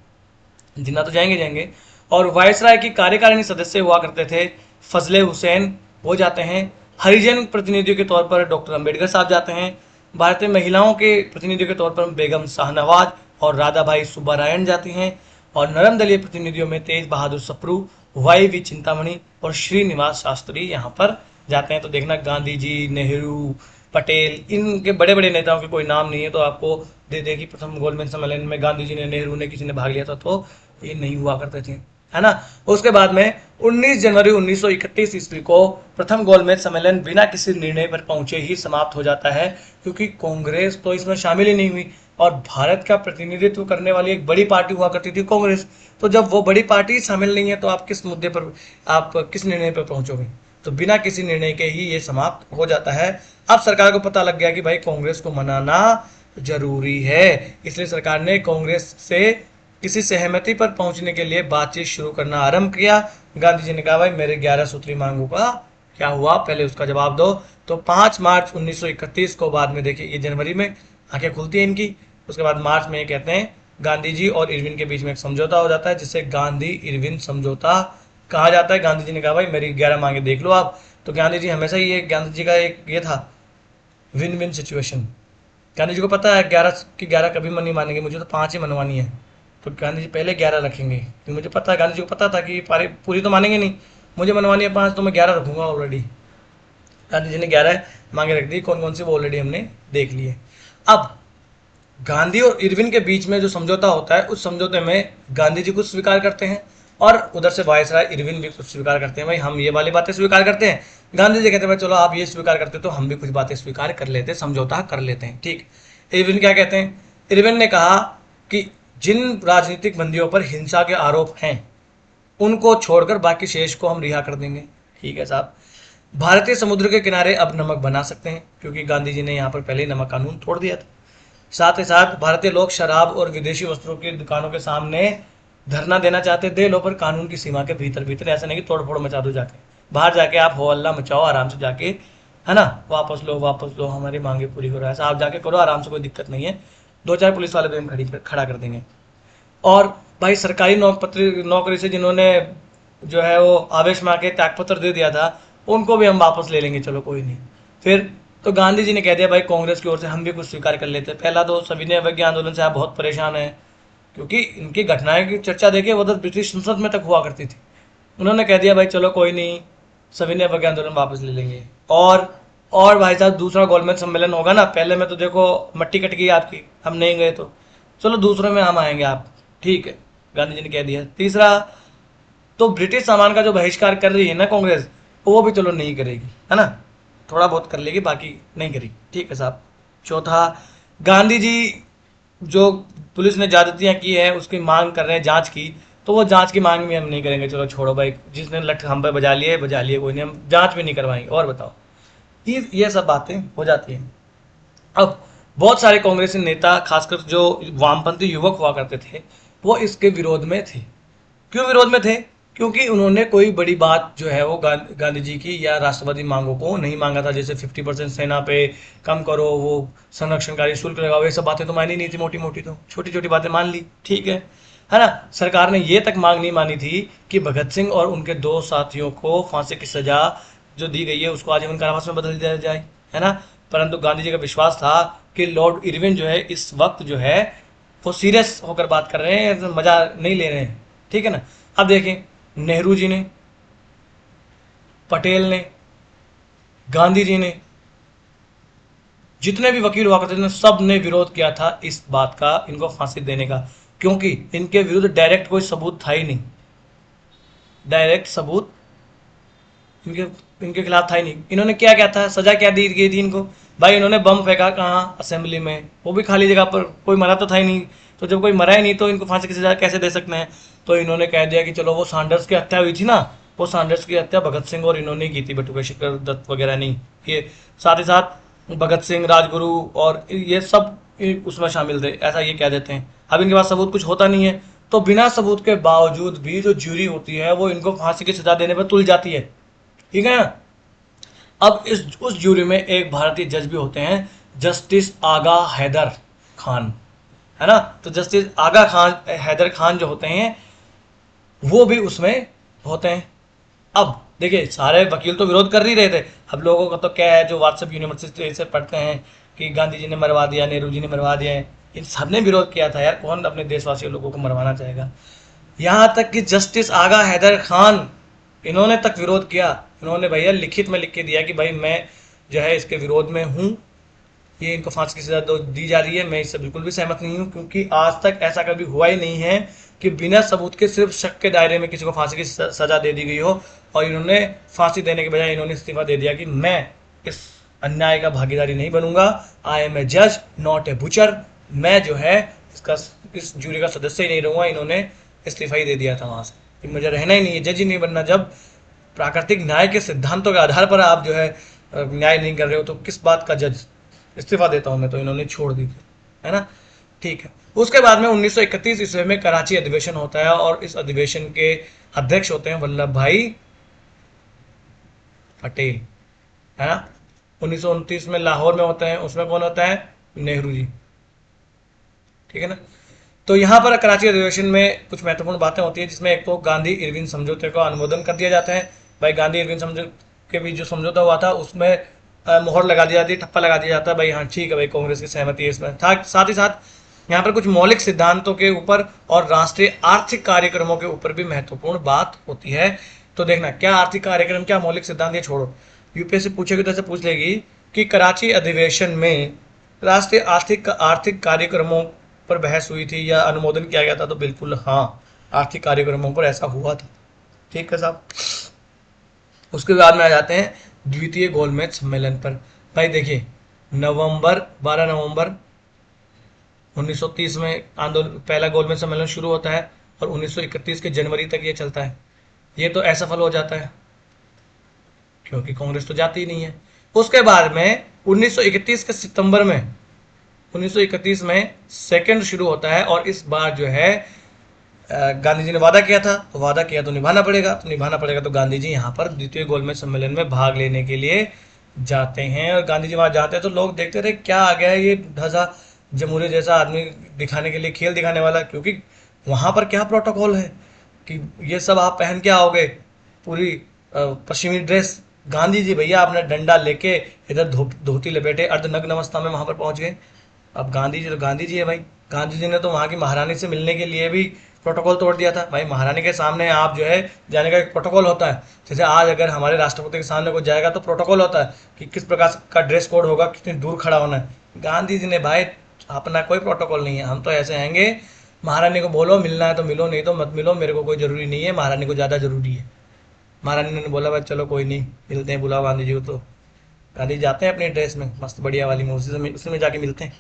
जिन्ना तो जाएंगे जाएंगे। और वायसराय की कार्यकारिणी सदस्य हुआ करते थे फजले हुसैन, वो जाते हैं। हरिजन प्रतिनिधियों के तौर पर डॉक्टर अंबेडकर साहब जाते हैं। भारतीय महिलाओं के प्रतिनिधियों के तौर पर बेगम शाहनवाज और राधाबाई सुब्बारायण जाती हैं। और नरम दलीय प्रतिनिधियों में तेज बहादुर सप्रू, वाई वी चिंतामणि और श्रीनिवास शास्त्री यहाँ पर जाते हैं। तो देखना गांधी जी, नेहरू, पटेल, इनके बड़े बड़े नेताओं के कोई नाम नहीं है तो आपको दे देगी प्रथम गोलमेज सम्मेलन में गांधी जी ने, नेहरू ने, किसी ने भाग लिया था, तो ये नहीं हुआ करते थे, है ना। उसके बाद में 19 जनवरी 1931 ईस्वी को प्रथम गोलमेज सम्मेलन बिना किसी निर्णय पर पहुंचे ही समाप्त हो जाता है, क्योंकि कांग्रेस तो इसमें शामिल ही नहीं हुई और भारत का प्रतिनिधित्व करने वाली एक बड़ी पार्टी हुआ करती थी कांग्रेस। तो जब वो बड़ी पार्टी शामिल नहीं है तो आप किस मुद्दे पर, आप किस निर्णय पर पहुंचोगे। तो बिना किसी निर्णय के ही ये समाप्त हो जाता है। अब सरकार को पता लग गया कि भाई कांग्रेस को मनाना जरूरी है, इसलिए सरकार ने कांग्रेस से किसी सहमति पर पहुंचने के लिए बातचीत शुरू करना आरंभ किया। गांधी जी ने कहा भाई मेरे 11 सूत्री मांगों का क्या हुआ, पहले उसका जवाब दो। तो 5 मार्च 1931 को, बाद में देखिए ये जनवरी में आंखें खुलती है इनकी, उसके बाद मार्च में ये कहते हैं गांधी जी और इरविन के बीच में एक समझौता हो जाता है, जिसे गांधी इरविन समझौता कहा जाता है। गांधी जी ने कहा भाई मेरी 11 मांगे देख लो आप। तो गांधी जी हमेशा ही, गांधी जी का एक ये था win win situation. Gandhi ji को पता है 11 की 11 कभी मन नहीं मानेंगे, मुझे तो 5 ही मनवानी है। तो गांधी जी पहले 11 रखेंगे, क्योंकि मुझे पता है, गांधी जी को पता था कि पूरी तो मानेंगे नहीं, मुझे मनवानी है 5, तो मैं 11 रखूंगा ऑलरेडी। गांधी जी ने 11 मांगे रख दी, कौन कौन सी वो ऑलरेडी हमने देख लिए। अब गांधी और इरविन के बीच में जो समझौता होता है, उस समझौते में गांधी जी कुछ स्वीकार करते हैं और उधर से वायसराय इरविन भी कुछ स्वीकार करते हैं। भाई हम ये वाली बातें स्वीकार करते हैं, गांधी जी कहते हैं चलो आप ये स्वीकार करते तो हम भी कुछ बातें स्वीकार कर लेते, समझौता कर लेते हैं। ठीक, इरविन क्या कहते हैं, इरविन ने कहा कि जिन राजनीतिक बंदियों पर हिंसा के आरोप हैं उनको छोड़कर बाकी शेष को हम रिहा कर देंगे। ठीक है साहब। भारतीय समुद्र के किनारे अब नमक बना सकते हैं, क्योंकि गांधी जी ने यहाँ पर पहले ही नमक कानून तोड़ दिया था। साथ ही साथ भारतीय लोग शराब और विदेशी वस्त्रों की दुकानों के सामने धरना देना चाहते थे, लो पर कानून की सीमा के भीतर भीतर, ऐसा नहीं कि तोड़ फोड़ मचा दो जाके, बाहर जाके आप हो हल्ला मचाओ आराम से जाके, है ना, वापस लो, हमारी मांगे पूरी करो, ऐसा आप जाके करो आराम से, कोई दिक्कत नहीं है। दो चार पुलिस वाले तो हम खड़ा कर देंगे। और भाई सरकारी नौकरी से जिन्होंने जो है वो आवेश में आके त्यागपत्र दे दिया था, उनको भी हम वापस ले लेंगे, चलो कोई नहीं। फिर तो गांधी जी ने कह दिया भाई कांग्रेस की ओर से हम भी कुछ स्वीकार कर लेते हैं। पहला तो सविनय अवज्ञा आंदोलन से आप बहुत परेशान हैं, क्योंकि इनकी घटनाएं की चर्चा देखिए वो तो ब्रिटिश संसद में तक हुआ करती थी। उन्होंने कह दिया भाई चलो कोई नहीं, सविनय अवज्ञा आंदोलन वापस ले लेंगे। और भाई साहब दूसरा गोलमेज सम्मेलन होगा ना, पहले में तो देखो मट्टी कट गई आपकी, हम नहीं गए, तो चलो दूसरे में हम आएंगे, आप ठीक है, गांधी जी ने कह दिया। तीसरा, तो ब्रिटिश सामान का जो बहिष्कार कर रही है ना कांग्रेस, वो भी चलो नहीं करेगी, है ना, थोड़ा बहुत कर लेगी, बाकी नहीं करेगी, ठीक है साहब। चौथा, गांधी जी जो पुलिस ने ज्यादतियां की है उसकी मांग कर रहे हैं जांच की, तो वो जांच की मांग भी हम नहीं करेंगे, चलो छोड़ो भाई, जिसने लठ हम पे बजा लिए, कोई नहीं, हम जांच भी नहीं करवाएंगे। और बताओ, ये सब बातें हो जाती हैं। अब बहुत सारे कांग्रेसी नेता, खासकर जो वामपंथी युवक हुआ करते थे, वो इसके विरोध में थे। क्यों विरोध में थे? क्योंकि उन्होंने कोई बड़ी बात जो है वो गांधी जी की या राष्ट्रवादी मांगों को नहीं मांगा था, जैसे 50% सेना पे कम करो, वो संरक्षणकारी शुल्क लगाओ, ये सब बातें तो मानी नहीं थी, मोटी मोटी तो छोटी छोटी बातें मान ली, ठीक है ना। सरकार ने ये तक मांग नहीं मानी थी कि भगत सिंह और उनके दो साथियों को फांसी की सजा जो दी गई है उसको आजीवन कारावास में बदल दिया जाए, है ना। परंतु गांधी जी का विश्वास था कि लॉर्ड इरविन जो है इस वक्त जो है वो सीरियस होकर बात कर रहे हैं, मजा नहीं ले रहे हैं, ठीक है ना। अब देखें, नेहरू जी ने, पटेल ने, गांधी जी ने, जितने भी वकील हुआ करते थे सब ने विरोध किया था इस बात का, इनको फांसी देने का, क्योंकि इनके विरुद्ध डायरेक्ट कोई सबूत था ही नहीं, डायरेक्ट सबूत इनके इनके खिलाफ था ही नहीं। इन्होंने क्या क्या था, सजा क्या दी गई थी इनको? भाई इन्होंने बम फेंका कहाँ? असेंबली में, वो भी खाली जगह पर, कोई मरा तो था ही नहीं। तो जब कोई मरा ही नहीं तो इनको फांसी की सजा कैसे दे सकते हैं? तो इन्होंने कह दिया कि चलो वो सांडर्स की हत्या हुई थी ना, वो सांडर्स की हत्या भगत सिंह और इन्होंने की थी, बटुकेश्वर दत्त वगैरह नहीं। ये साथ ही साथ भगत सिंह, राजगुरु और ये सब उसमें शामिल थे, ऐसा ये कह देते हैं। अब इनके पास सबूत कुछ होता नहीं है, तो बिना सबूत के बावजूद भी जो ज्यूरी होती है वो इनको फांसी की सजा देने पर तुल जाती है, ठीक है ना। अब इस उस ज्यूरी में एक भारतीय जज भी होते हैं, जस्टिस आगा हैदर खान, है ना। तो जस्टिस आगा खान हैदर खान जो होते हैं वो भी उसमें होते हैं। अब देखिए सारे वकील तो विरोध कर ही रहे थे। अब लोगों का तो क्या है, जो व्हाट्सएप यूनिवर्सिटी से पढ़ते हैं कि गांधी जी ने मरवा दिया, नेहरू जी ने मरवा दिया है, इन सब ने विरोध किया था यार, कौन अपने देशवासियों लोगों को मरवाना चाहेगा। यहाँ तक कि जस्टिस आगा हैदर खान, इन्होंने तक विरोध किया। इन्होंने भैया लिखित में लिख के दिया कि भाई मैं जो है इसके विरोध में हूँ, ये इनको फांसी की सजा दी जा रही है, मैं इससे बिल्कुल भी सहमत नहीं हूँ, क्योंकि आज तक ऐसा कभी हुआ ही नहीं है कि बिना सबूत के सिर्फ शक के दायरे में किसी को फांसी की सजा दे दी गई हो। और इन्होंने फांसी देने के बजाय इन्होंने इस्तीफा दे दिया कि मैं इस अन्याय का भागीदारी नहीं बनूंगा, आई एम ए जज नॉट ए बुचर, मैं जो है इसका इस जूरी का सदस्य ही नहीं रहूंगा। इन्होंने इस्तीफा ही दे दिया था वहां से कि मुझे रहना ही नहीं है, जज ही नहीं बनना। जब प्राकृतिक न्याय के सिद्धांतों के आधार पर आप जो है न्याय नहीं कर रहे हो तो किस बात का जज? इस्तीफा देता हूं मैं, तो इन्होंने छोड़ दी थी, है ना, ठीक है। उसके बाद में 1931 ईस्वी में कराची अधिवेशन होता है और इस अधिवेशन के अध्यक्ष होते हैं वल्लभ भाई पटेल, है ना। 1929 में लाहौर में होते हैं, उसमें कौन होता है? नेहरू जी, ठीक है ना। तो यहाँ पर कराची अधिवेशन में कुछ महत्वपूर्ण बातें होती है, जिसमें एक तो गांधी इरविन समझौते का अनुमोदन कर दिया जाता है। भाई गांधी इरविन समझौते के बीच जो समझौता हुआ था उसमें मोहर लगा दी जाती है, ठप्पा लगा दिया जाता है, भाई हाँ ठीक है, भाई कांग्रेस की सहमति है इसमें था। साथ ही साथ यहाँ पर कुछ मौलिक सिद्धांतों के ऊपर और राष्ट्रीय आर्थिक कार्यक्रमों के ऊपर भी महत्वपूर्ण बात होती है। तो देखना क्या आर्थिक कार्यक्रम, क्या मौलिक सिद्धांत, ये छोड़ो, यूपीएससी पूछेगी तो ऐसे पूछ लेगी कि कराची अधिवेशन में राष्ट्रीय आर्थिक आर्थिक कार्यक्रमों पर बहस हुई थी या अनुमोदन किया गया था? तो बिल्कुल हाँ, आर्थिक कार्यक्रमों पर ऐसा हुआ था, ठीक है साहब। उसके बाद में आ जाते हैं द्वितीय गोलमेज सम्मेलन पर। भाई देखिए, 12 नवंबर 1930 में आंदोलन, पहला गोलमेज सम्मेलन शुरू होता है और 1931 के जनवरी तक ये चलता है। ये तो असफल हो जाता है क्योंकि कांग्रेस तो जाती ही नहीं है। उसके बाद में 1931 के सितंबर में 1931 में सेकंड शुरू होता है और इस बार जो है गांधी जी ने वादा किया था, तो वादा किया तो निभाना पड़ेगा, तो निभाना पड़ेगा। तो गांधी जी यहाँ पर द्वितीय गोलमेज सम्मेलन में भाग लेने के लिए जाते हैं, और गांधी जी वहां जाते हैं तो लोग देखते रहे क्या आ गया है ये ढसा जमूरे जैसा आदमी, दिखाने के लिए, खेल दिखाने वाला। क्योंकि वहां पर क्या प्रोटोकॉल है कि ये सब आप पहन के आओगे, पूरी पश्चिमी ड्रेस। गांधी जी भैया अपना डंडा लेके इधर धोती लपेटे अर्धनग्न अवस्था में वहां पर पहुंच गए। अब गांधी जी तो गांधी जी है भाई। गांधी जी ने तो वहां की महारानी से मिलने के लिए भी प्रोटोकॉल तोड़ दिया था भाई। महारानी के सामने आप जो है जाने का एक प्रोटोकॉल होता है। जैसे आज अगर हमारे राष्ट्रपति के सामने कोई जाएगा तो प्रोटोकॉल होता है कि किस प्रकार का ड्रेस कोड होगा, कितनी दूर खड़ा होना है। गांधी जी ने भाई अपना कोई प्रोटोकॉल नहीं है, हम तो ऐसे आएंगे, महारानी को बोलो मिलना है तो मिलो, नहीं तो मत मिलो, मेरे को कोई जरूरी नहीं है, महारानी को ज़्यादा जरूरी है। महारानी ने बोला भाई चलो कोई नहीं, मिलते हैं, बुलाओ गांधी जी को। तो गांधी जी जाते हैं अपनी ड्रेस में, मस्त बढ़िया वाली में, उसी में जाके मिलते हैं।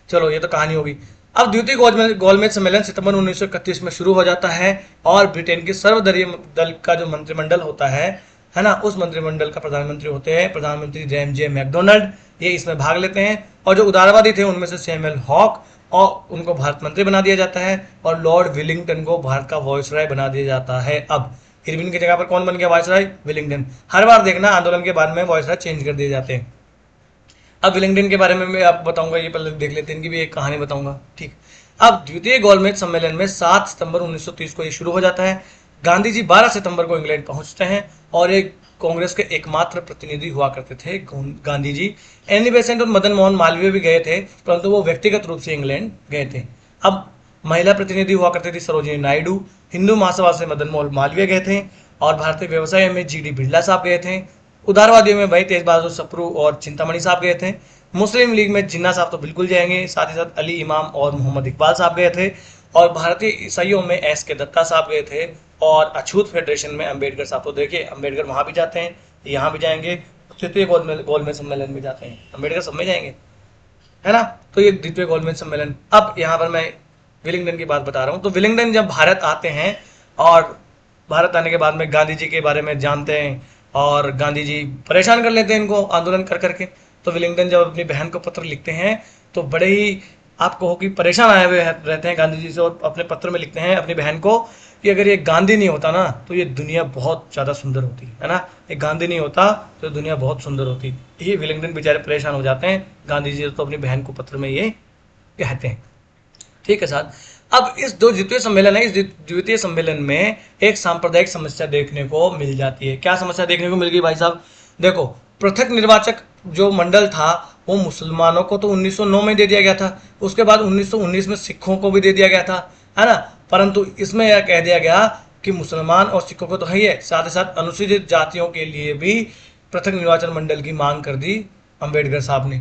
चलो ये तो कहानी होगी। अब द्वितीय गोलमेज सम्मेलन सितंबर 1931 में शुरू हो जाता है, और ब्रिटेन की सर्वदलीय दल का जो मंत्रिमंडल होता है ना, उस मंत्रिमंडल का प्रधानमंत्री होते हैं प्रधानमंत्री जेम्स जे मैकडोनल्ड। ये इसमें भाग लेते हैं, और जो उदारवादी थे उनमें से सैमुअल हॉक, और उनको भारत मंत्री बना दिया जाता है, और लॉर्ड विलिंगटन को भारत का वॉइसराय बना दिया जाता है। अब इरविन की जगह पर कौन बन गया वॉइसराय? विलिंगटन। हर बार देखना आंदोलन के बाद में वॉइसराय चेंज कर दिए जाते हैं। अब विलिंगडन के बारे में मैं आपको बताऊंगा, ये पहले देख लेते हैं, इनकी भी एक कहानी बताऊंगा, ठीक। अब द्वितीय गोलमेज सम्मेलन में 7 सितंबर 1930 को ये शुरू हो जाता है। गांधी जी 12 सितंबर को इंग्लैंड पहुंचते हैं, और एक कांग्रेस के एकमात्र प्रतिनिधि हुआ करते थे गांधी जी। एनी बेसेंट और मदन मोहन मालवीय भी गए थे, परंतु वो व्यक्तिगत रूप से इंग्लैंड गए थे। अब महिला प्रतिनिधि हुआ करती थी सरोजिनी नायडू। हिंदू महासभा से मदन मोहन मालवीय गए थे, और भारतीय व्यवसाय में जीडी बिरला साहब गए थे। उदारवादियों में भाई तेज बहादुर सप्रू और चिंतामणि साहब गए थे। मुस्लिम लीग में जिन्ना साहब तो बिल्कुल जाएंगे, साथ ही साथ अली इमाम और मोहम्मद इकबाल साहब गए थे। और भारतीय ईसाइयों में एस के दत्ता साहब गए थे, और अछूत फेडरेशन में अंबेडकर साहब, तो देखिए अंबेडकर वहां भी जाते हैं, यहाँ भी जाएंगे, तृतीय गोलमेज सम्मेलन में जाते हैं, अंबेडकर सब में जाएंगे, है ना। तो ये द्वितीय गोलमेज सम्मेलन। अब यहाँ पर मैं विलिंगडन की बात बता रहा हूँ। तो विलिंगडन जब भारत आते हैं, और भारत आने के बाद में गांधी जी के बारे में जानते हैं, और गांधी जी परेशान कर लेते हैं इनको आंदोलन कर करके। तो विलिंगडन जब अपनी बहन को पत्र लिखते हैं, तो बड़े ही आपको हो कि परेशान आए हुए रहते हैं गांधी जी से, और अपने पत्र में लिखते हैं अपनी बहन को कि अगर ये गांधी नहीं होता ना तो ये दुनिया बहुत ज़्यादा सुंदर होती, है ना। ये गांधी नहीं होता तो दुनिया बहुत सुंदर होती। ये विलिंगडन बेचारे परेशान हो जाते हैं। गांधी जी तो अपनी बहन को पत्र में ये कहते हैं, ठीक है साहब। अब इस दो द्वितीय सम्मेलन है, इस द्वितीय सम्मेलन में एक सांप्रदायिक समस्या देखने को मिल जाती है। क्या समस्या देखने को मिल गई भाई साहब? देखो, पृथक निर्वाचक जो मंडल था वो मुसलमानों को तो 1909 में दे दिया गया था, उसके बाद 1919 में सिखों को भी दे दिया गया था, है ना। परंतु इसमें यह कह दिया गया कि मुसलमान और सिखों को तो है ही है, साथ ही साथ अनुसूचित जातियों के लिए भी पृथक निर्वाचन मंडल की मांग कर दी अंबेडकर साहब ने।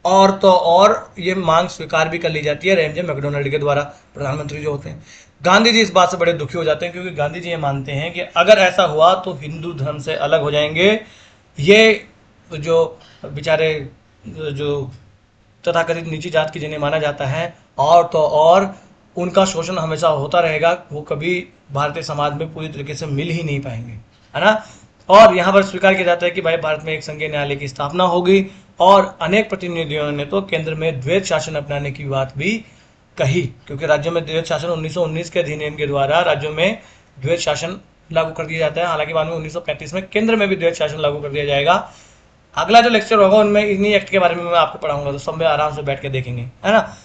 और तो और ये मांग स्वीकार भी कर ली जाती है रेमजे मैकडोनल्ड के द्वारा, प्रधानमंत्री जो होते हैं। गांधी जी इस बात से बड़े दुखी हो जाते हैं, क्योंकि गांधी जी ये मानते हैं कि अगर ऐसा हुआ तो हिंदू धर्म से अलग हो जाएंगे। ये जो बेचारे जो तथाकथित नीची जात की जिन्हें माना जाता है, और तो और उनका शोषण हमेशा होता रहेगा, वो कभी भारतीय समाज में पूरी तरीके से मिल ही नहीं पाएंगे, है ना। और यहाँ पर स्वीकार किया जाता है कि भाई भारत में एक संघीय न्यायालय की स्थापना होगी, और अनेक प्रतिनिधियों ने तो केंद्र में द्वैत शासन अपनाने की बात भी कही, क्योंकि राज्यों में द्वैत शासन 1919 के अधिनियम के द्वारा राज्यों में द्वैत शासन लागू कर दिया जाता है। हालांकि बाद में 1935 में केंद्र में भी द्वैत शासन लागू कर दिया जाएगा। अगला जो लेक्चर होगा उनमें इन्हीं एक्ट के बारे में मैं आपको पढ़ाऊंगा, तो सब में आराम से बैठ के देखेंगे, है ना।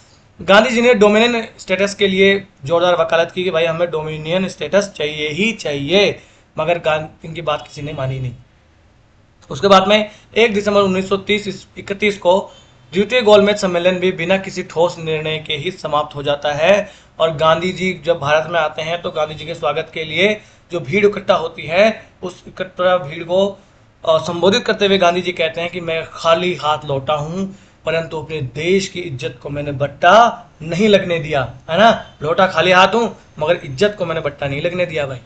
गांधी जी ने डोमिनियन स्टेटस के लिए जोरदार वकालत की कि भाई हमें डोमिनियन स्टेटस चाहिए ही चाहिए, मगर इनकी बात किसी ने मानी नहीं। उसके बाद में 1 दिसंबर 1931 को द्वितीय गोलमेज सम्मेलन भी बिना किसी ठोस निर्णय के ही समाप्त हो जाता है। और गांधी जी जब भारत में आते हैं तो गांधी जी के स्वागत के लिए जो भीड़ इकट्ठा होती है, उस इकट्ठा भीड़ को संबोधित करते हुए गांधी जी कहते हैं कि मैं खाली हाथ लौटा हूं, परंतु अपने देश की इज्जत को मैंने बट्टा नहीं लगने दिया, है ना। लौटा खाली हाथ हूं, मगर इज्जत को मैंने बट्टा नहीं लगने दिया भाई।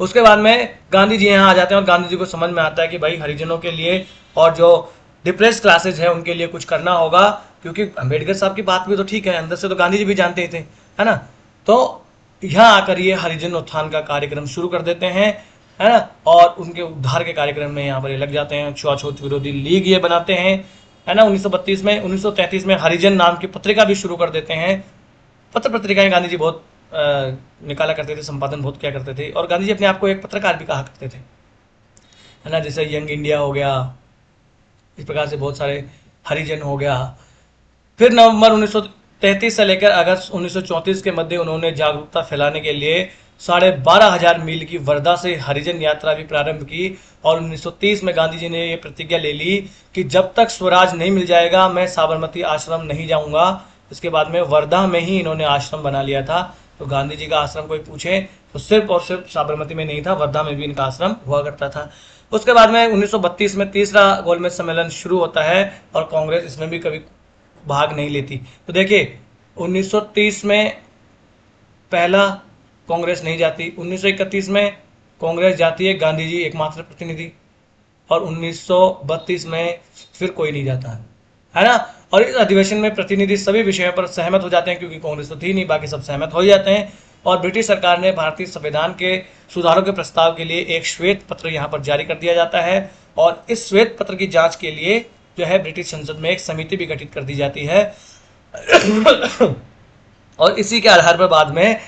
उसके बाद में गांधी जी यहाँ आ जाते हैं, और गांधी जी को समझ में आता है कि भाई हरिजनों के लिए और जो डिप्रेस क्लासेज है उनके लिए कुछ करना होगा, क्योंकि अंबेडकर साहब की बात भी तो ठीक है, अंदर से तो गांधी जी भी जानते थे, है ना। तो यहाँ आकर ये हरिजन उत्थान का कार्यक्रम शुरू कर देते हैं, है ना, और उनके उद्धार के कार्यक्रम में यहाँ पर ये लग जाते हैं। छुआछूत विरोधी लीग ये बनाते हैं, है ना। 1932 में 1933 में हरिजन नाम की पत्रिका भी शुरू कर देते हैं। पत्रिकाएं गांधी जी बहुत निकाला करते थे, संपादन बहुत किया करते थे, और गांधी जी अपने आप को एक पत्रकार भी कहा करते थे, है ना। जैसे यंग इंडिया हो गया, इस प्रकार से बहुत सारे, हरिजन हो गया। फिर नवंबर 1933 से लेकर अगस्त 1934 के मध्य उन्होंने जागरूकता फैलाने के लिए 12,500 मील की वर्धा से हरिजन यात्रा भी प्रारंभ की, और 1930 में गांधी जी ने यह प्रतिज्ञा ले ली कि जब तक स्वराज नहीं मिल जाएगा मैं साबरमती आश्रम नहीं जाऊंगा। इसके बाद में वर्धा में ही इन्होंने आश्रम बना लिया था। तो गांधी जी का आश्रम कोई पूछे तो सिर्फ और सिर्फ साबरमती में नहीं था, वर्धा में भी इनका आश्रम हुआ करता था। उसके बाद में 1932 में तीसरा गोलमेज सम्मेलन शुरू होता है, और कांग्रेस इसमें भी कभी भाग नहीं लेती। तो देखिए 1930 में पहला कांग्रेस नहीं जाती, 1931 में कांग्रेस जाती है, गांधी जी एकमात्र प्रतिनिधि, और 1932 में फिर कोई नहीं जाता है ना। और इस अधिवेशन में प्रतिनिधि सभी विषयों पर सहमत हो जाते हैं, क्योंकि कांग्रेस तो थी नहीं, बाकी सब सहमत हो ही जाते हैं। और ब्रिटिश सरकार ने भारतीय संविधान के सुधारों के प्रस्ताव के लिए एक श्वेत पत्र यहाँ पर जारी कर दिया जाता है, और इस श्वेत पत्र की जांच के लिए जो है ब्रिटिश संसद में एक समिति भी गठित कर दी जाती है। और इसी के आधार पर बाद में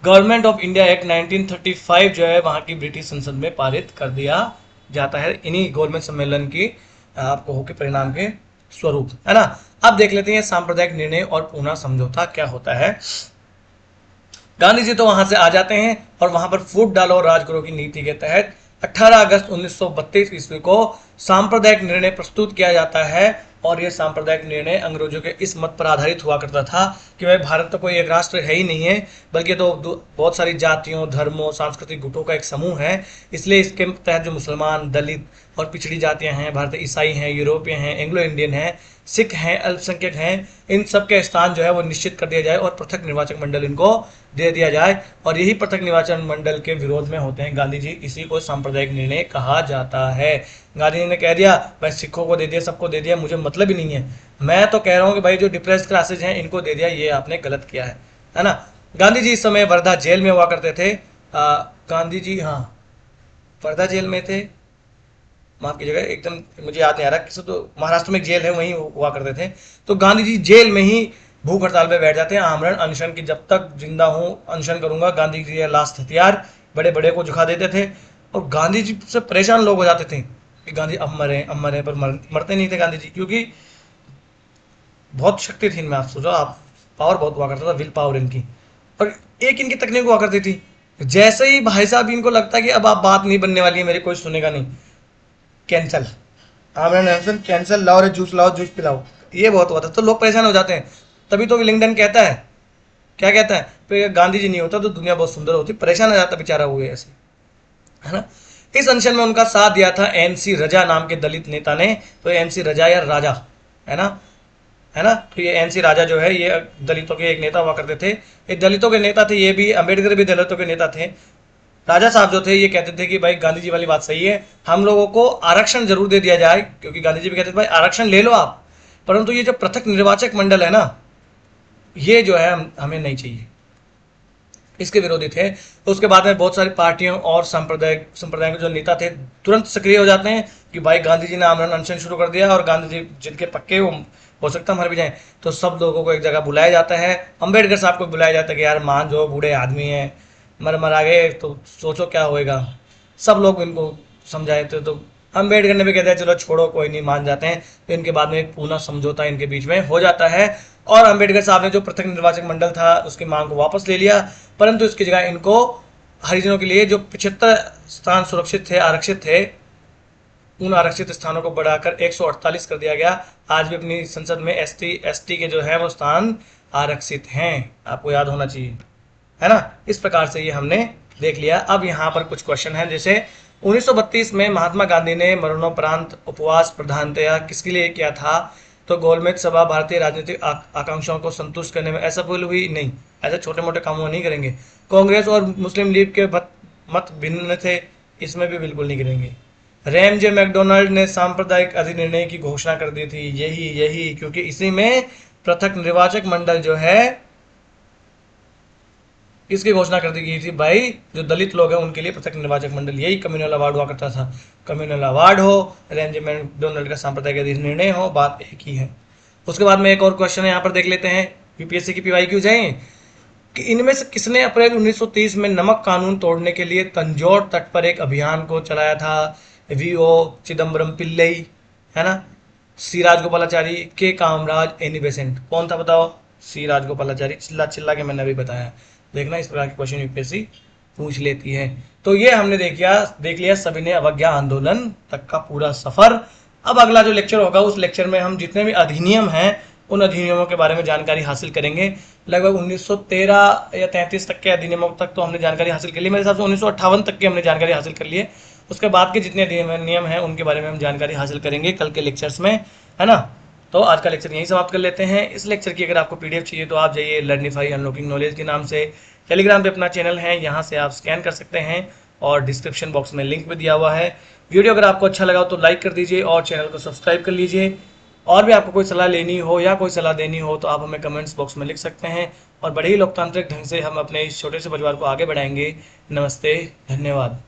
गवर्नमेंट ऑफ इंडिया एक्ट 1935 जो है वहां की ब्रिटिश संसद में पारित कर दिया जाता है, इन्हीं गोलमेज सम्मेलन की आपको हो के परिणाम के स्वरूप, है ना। अब देख लेते हैं सांप्रदायिक निर्णय और पूना समझौता क्या होता है। गांधी जी तो वहां से आ जाते हैं, और वहां पर फूट डालो और राज करो की नीति के तहत 18 अगस्त 1932 ईस्वी को सांप्रदायिक निर्णय प्रस्तुत किया जाता है। और यह सांप्रदायिक निर्णय अंग्रेजों के इस मत पर आधारित हुआ करता था कि भाई भारत तो कोई एक राष्ट्र है ही नहीं है, बल्कि तो बहुत सारी जातियों, धर्मों, सांस्कृतिक गुटों का एक समूह है। इसलिए इसके तहत जो मुसलमान, दलित और पिछड़ी जातियां हैं, भारतीय ईसाई हैं, यूरोपियन हैं, एंग्लो इंडियन हैं, सिख हैं, अल्पसंख्यक हैं, इन सब के स्थान जो है वो निश्चित कर दिया जाए, और पृथक निर्वाचक मंडल इनको दे दिया जाए। और यही पृथक निर्वाचन मंडल के विरोध में होते हैं गांधी जी, इसी को सांप्रदायिक निर्णय कहा जाता है। गांधी जी ने कह दिया भाई सिखों को दे दिया, सबको दे दिया, मुझे मतलब ही नहीं है, मैं तो कह रहा हूँ कि भाई जो डिप्रेस्ड क्लासेज हैं इनको दे दिया, ये आपने गलत किया है ना। गांधी जी इस समय वर्धा जेल में हुआ करते थे। गांधी जी, हाँ, वर्धा जेल में थे, माफ कीजिएगा एकदम मुझे याद नहीं आ रहा किसी, तो महाराष्ट्र में एक जेल है वहीं हुआ करते थे। तो गांधी जी जेल में ही भूख हड़ताल पे बैठ जाते हैं, आमरण अनशन की, जब तक जिंदा हूं अनशन करूंगा। गांधी जी लास्ट हथियार बड़े बड़े को झुका देते थे, और गांधी जी से परेशान लोग हो जाते थे कि गांधी अब मरे, पर मरते नहीं थे गांधी जी, क्योंकि बहुत शक्ति थी इनमें। आप सोचो, आप पावर बहुत हुआ करता था, विल पावर इनकी। और एक इनकी तकनीक हुआ करती थी, जैसे ही भाई साहब इनको लगता है कि अब आप बात नहीं बनने वाली है मेरी, कोई सुनेगा नहीं, कैंसल, आमरण अनशन कैंसल, लाओ रे जूस, लाओ जूस पिलाओ, ये बहुत हुआ था। तो लोग परेशान हो जाते हैं। तभी तो विलिंगडन कहता है, क्या कहता है, तो गांधी जी नहीं होता तो दुनिया बहुत सुंदर होती, परेशान हो जाता बेचारा हुए ऐसे, है ना। इस अनशन में उनका साथ दिया था एनसी रजा नाम के दलित नेता ने। तो एनसी रजा या राजा, है ना, है ना। तो ये एनसी राजा जो है ये दलितों के एक नेता हुआ करते थे, ये दलितों के नेता थे, ये भी अम्बेडकर भी दलितों के नेता थे। राजा साहब जो थे ये कहते थे कि भाई गांधी जी वाली बात सही है, हम लोगों को आरक्षण जरूर दे दिया जाए, क्योंकि गांधी जी भी कहते थे भाई आरक्षण ले लो आप, परंतु ये जो पृथक निर्वाचक मंडल है ना, ये जो है हमें नहीं चाहिए, इसके विरोधी थे। तो उसके बाद में बहुत सारी पार्टियों और संप्रदाय के जो नेता थे तुरंत सक्रिय हो जाते हैं कि भाई गांधी जी ने आमरण अनशन शुरू कर दिया, और गांधी जी जिनके पक्के वो हो सकता मर भी जाए। तो सब लोगों को एक जगह बुलाया जाता है, अम्बेडकर साहब को बुलाया जाता है कि यार मान जो बूढ़े आदमी हैं, मर आ गए तो सोचो क्या होएगा। सब लोग इनको समझाए थे, तो अम्बेडकर ने भी कहते हैं चलो छोड़ो कोई नहीं, मान जाते हैं। तो इनके बाद में एक पूना समझौता इनके बीच में हो जाता है, और अम्बेडकर साहब ने जो पृथक निर्वाचक मंडल था उसकी मांग को वापस ले लिया, परंतु इसकी जगह इनको हरिजनों के लिए जो 75 स्थान सुरक्षित थे, आरक्षित थे, उन आरक्षित स्थानों को बढ़ाकर 148 कर दिया गया। आज भी अपनी संसद में एसटी के जो है वो स्थान आरक्षित हैं, आपको याद होना चाहिए, है ना। इस प्रकार से ये हमने देख लिया। अब यहाँ पर कुछ क्वेश्चन है, जैसे 1932 में महात्मा गांधी ने मरणोपरांत उपवास प्रधानतया किसके लिए किया था। तो गोलमेज सभा भारतीय राजनीतिक आकांक्षाओं को संतुष्ट करने में असफल हुई नहीं, ऐसे छोटे मोटे कामों नहीं करेंगे। कांग्रेस और मुस्लिम लीग के मत भिन्न थे, इसमें भी बिल्कुल नहीं करेंगे। रैमजे मैकडोनाल्ड ने सांप्रदायिक अधिनिर्णय की घोषणा कर दी थी, यही क्योंकि इसी में पृथक निर्वाचक मंडल जो है इसकी घोषणा कर दी गई थी, भाई जो दलित लोग हैं उनके लिए पृथक निर्वाचक मंडल, यही कम्युनल अवार्ड हुआ करता था। कम्युनल अवार्ड हो, रैमजे मैकडोनाल्ड का सांप्रदायिक अधिनिर्णय हो, बात एक ही है। उसके बाद में एक और क्वेश्चन है यहाँ पर देख लेते हैं, यूपीएससी की पीवाईक्यू जाएं। कि इनमें से किसने अप्रैल 1930 में नमक कानून तोड़ने के लिए तंजौर तट पर एक अभियान को चलाया था? वीओ चिदम्बरम पिल्लई, है ना, सी राजगोपालाचारी, के कामराज, एनी बेसेंट। कौन था बताओ? सी राजगोपालाचारी। चिल्ला चिल्ला के मैंने अभी बताया। देखना इस प्रकार के क्वेश्चन यूपीएससी पूछ लेती है। तो ये हमने देख लिया सविनय अवज्ञा आंदोलन तक का पूरा सफर। अब अगला जो लेक्चर होगा उस लेक्चर में हम जितने भी अधिनियम हैं उन अधिनियमों के बारे में जानकारी हासिल करेंगे। लगभग 1913 या 33 तक के अधिनियमों तक तो हमने जानकारी हासिल कर ली। मेरे हिसाब से 1958 तक की हमने जानकारी हासिल कर ली है। उसके बाद के जितने नियम हैं उनके बारे में हम जानकारी हासिल करेंगे कल के लेक्चर्स में, है ना। तो आज का लेक्चर यहीं समाप्त कर लेते हैं। इस लेक्चर की अगर आपको पीडीएफ चाहिए तो आप जाइए लर्निफाई अनलॉकिंग नॉलेज के नाम से टेलीग्राम पे अपना चैनल है, यहाँ से आप स्कैन कर सकते हैं और डिस्क्रिप्शन बॉक्स में लिंक भी दिया हुआ है। वीडियो अगर आपको अच्छा लगा तो लाइक कर दीजिए और चैनल को सब्सक्राइब कर लीजिए। और भी आपको कोई सलाह लेनी हो या कोई सलाह देनी हो तो आप हमें कमेंट्स बॉक्स में लिख सकते हैं और बड़े ही लोकतांत्रिक ढंग से हम अपने इस छोटे से परिवार को आगे बढ़ाएंगे। नमस्ते, धन्यवाद।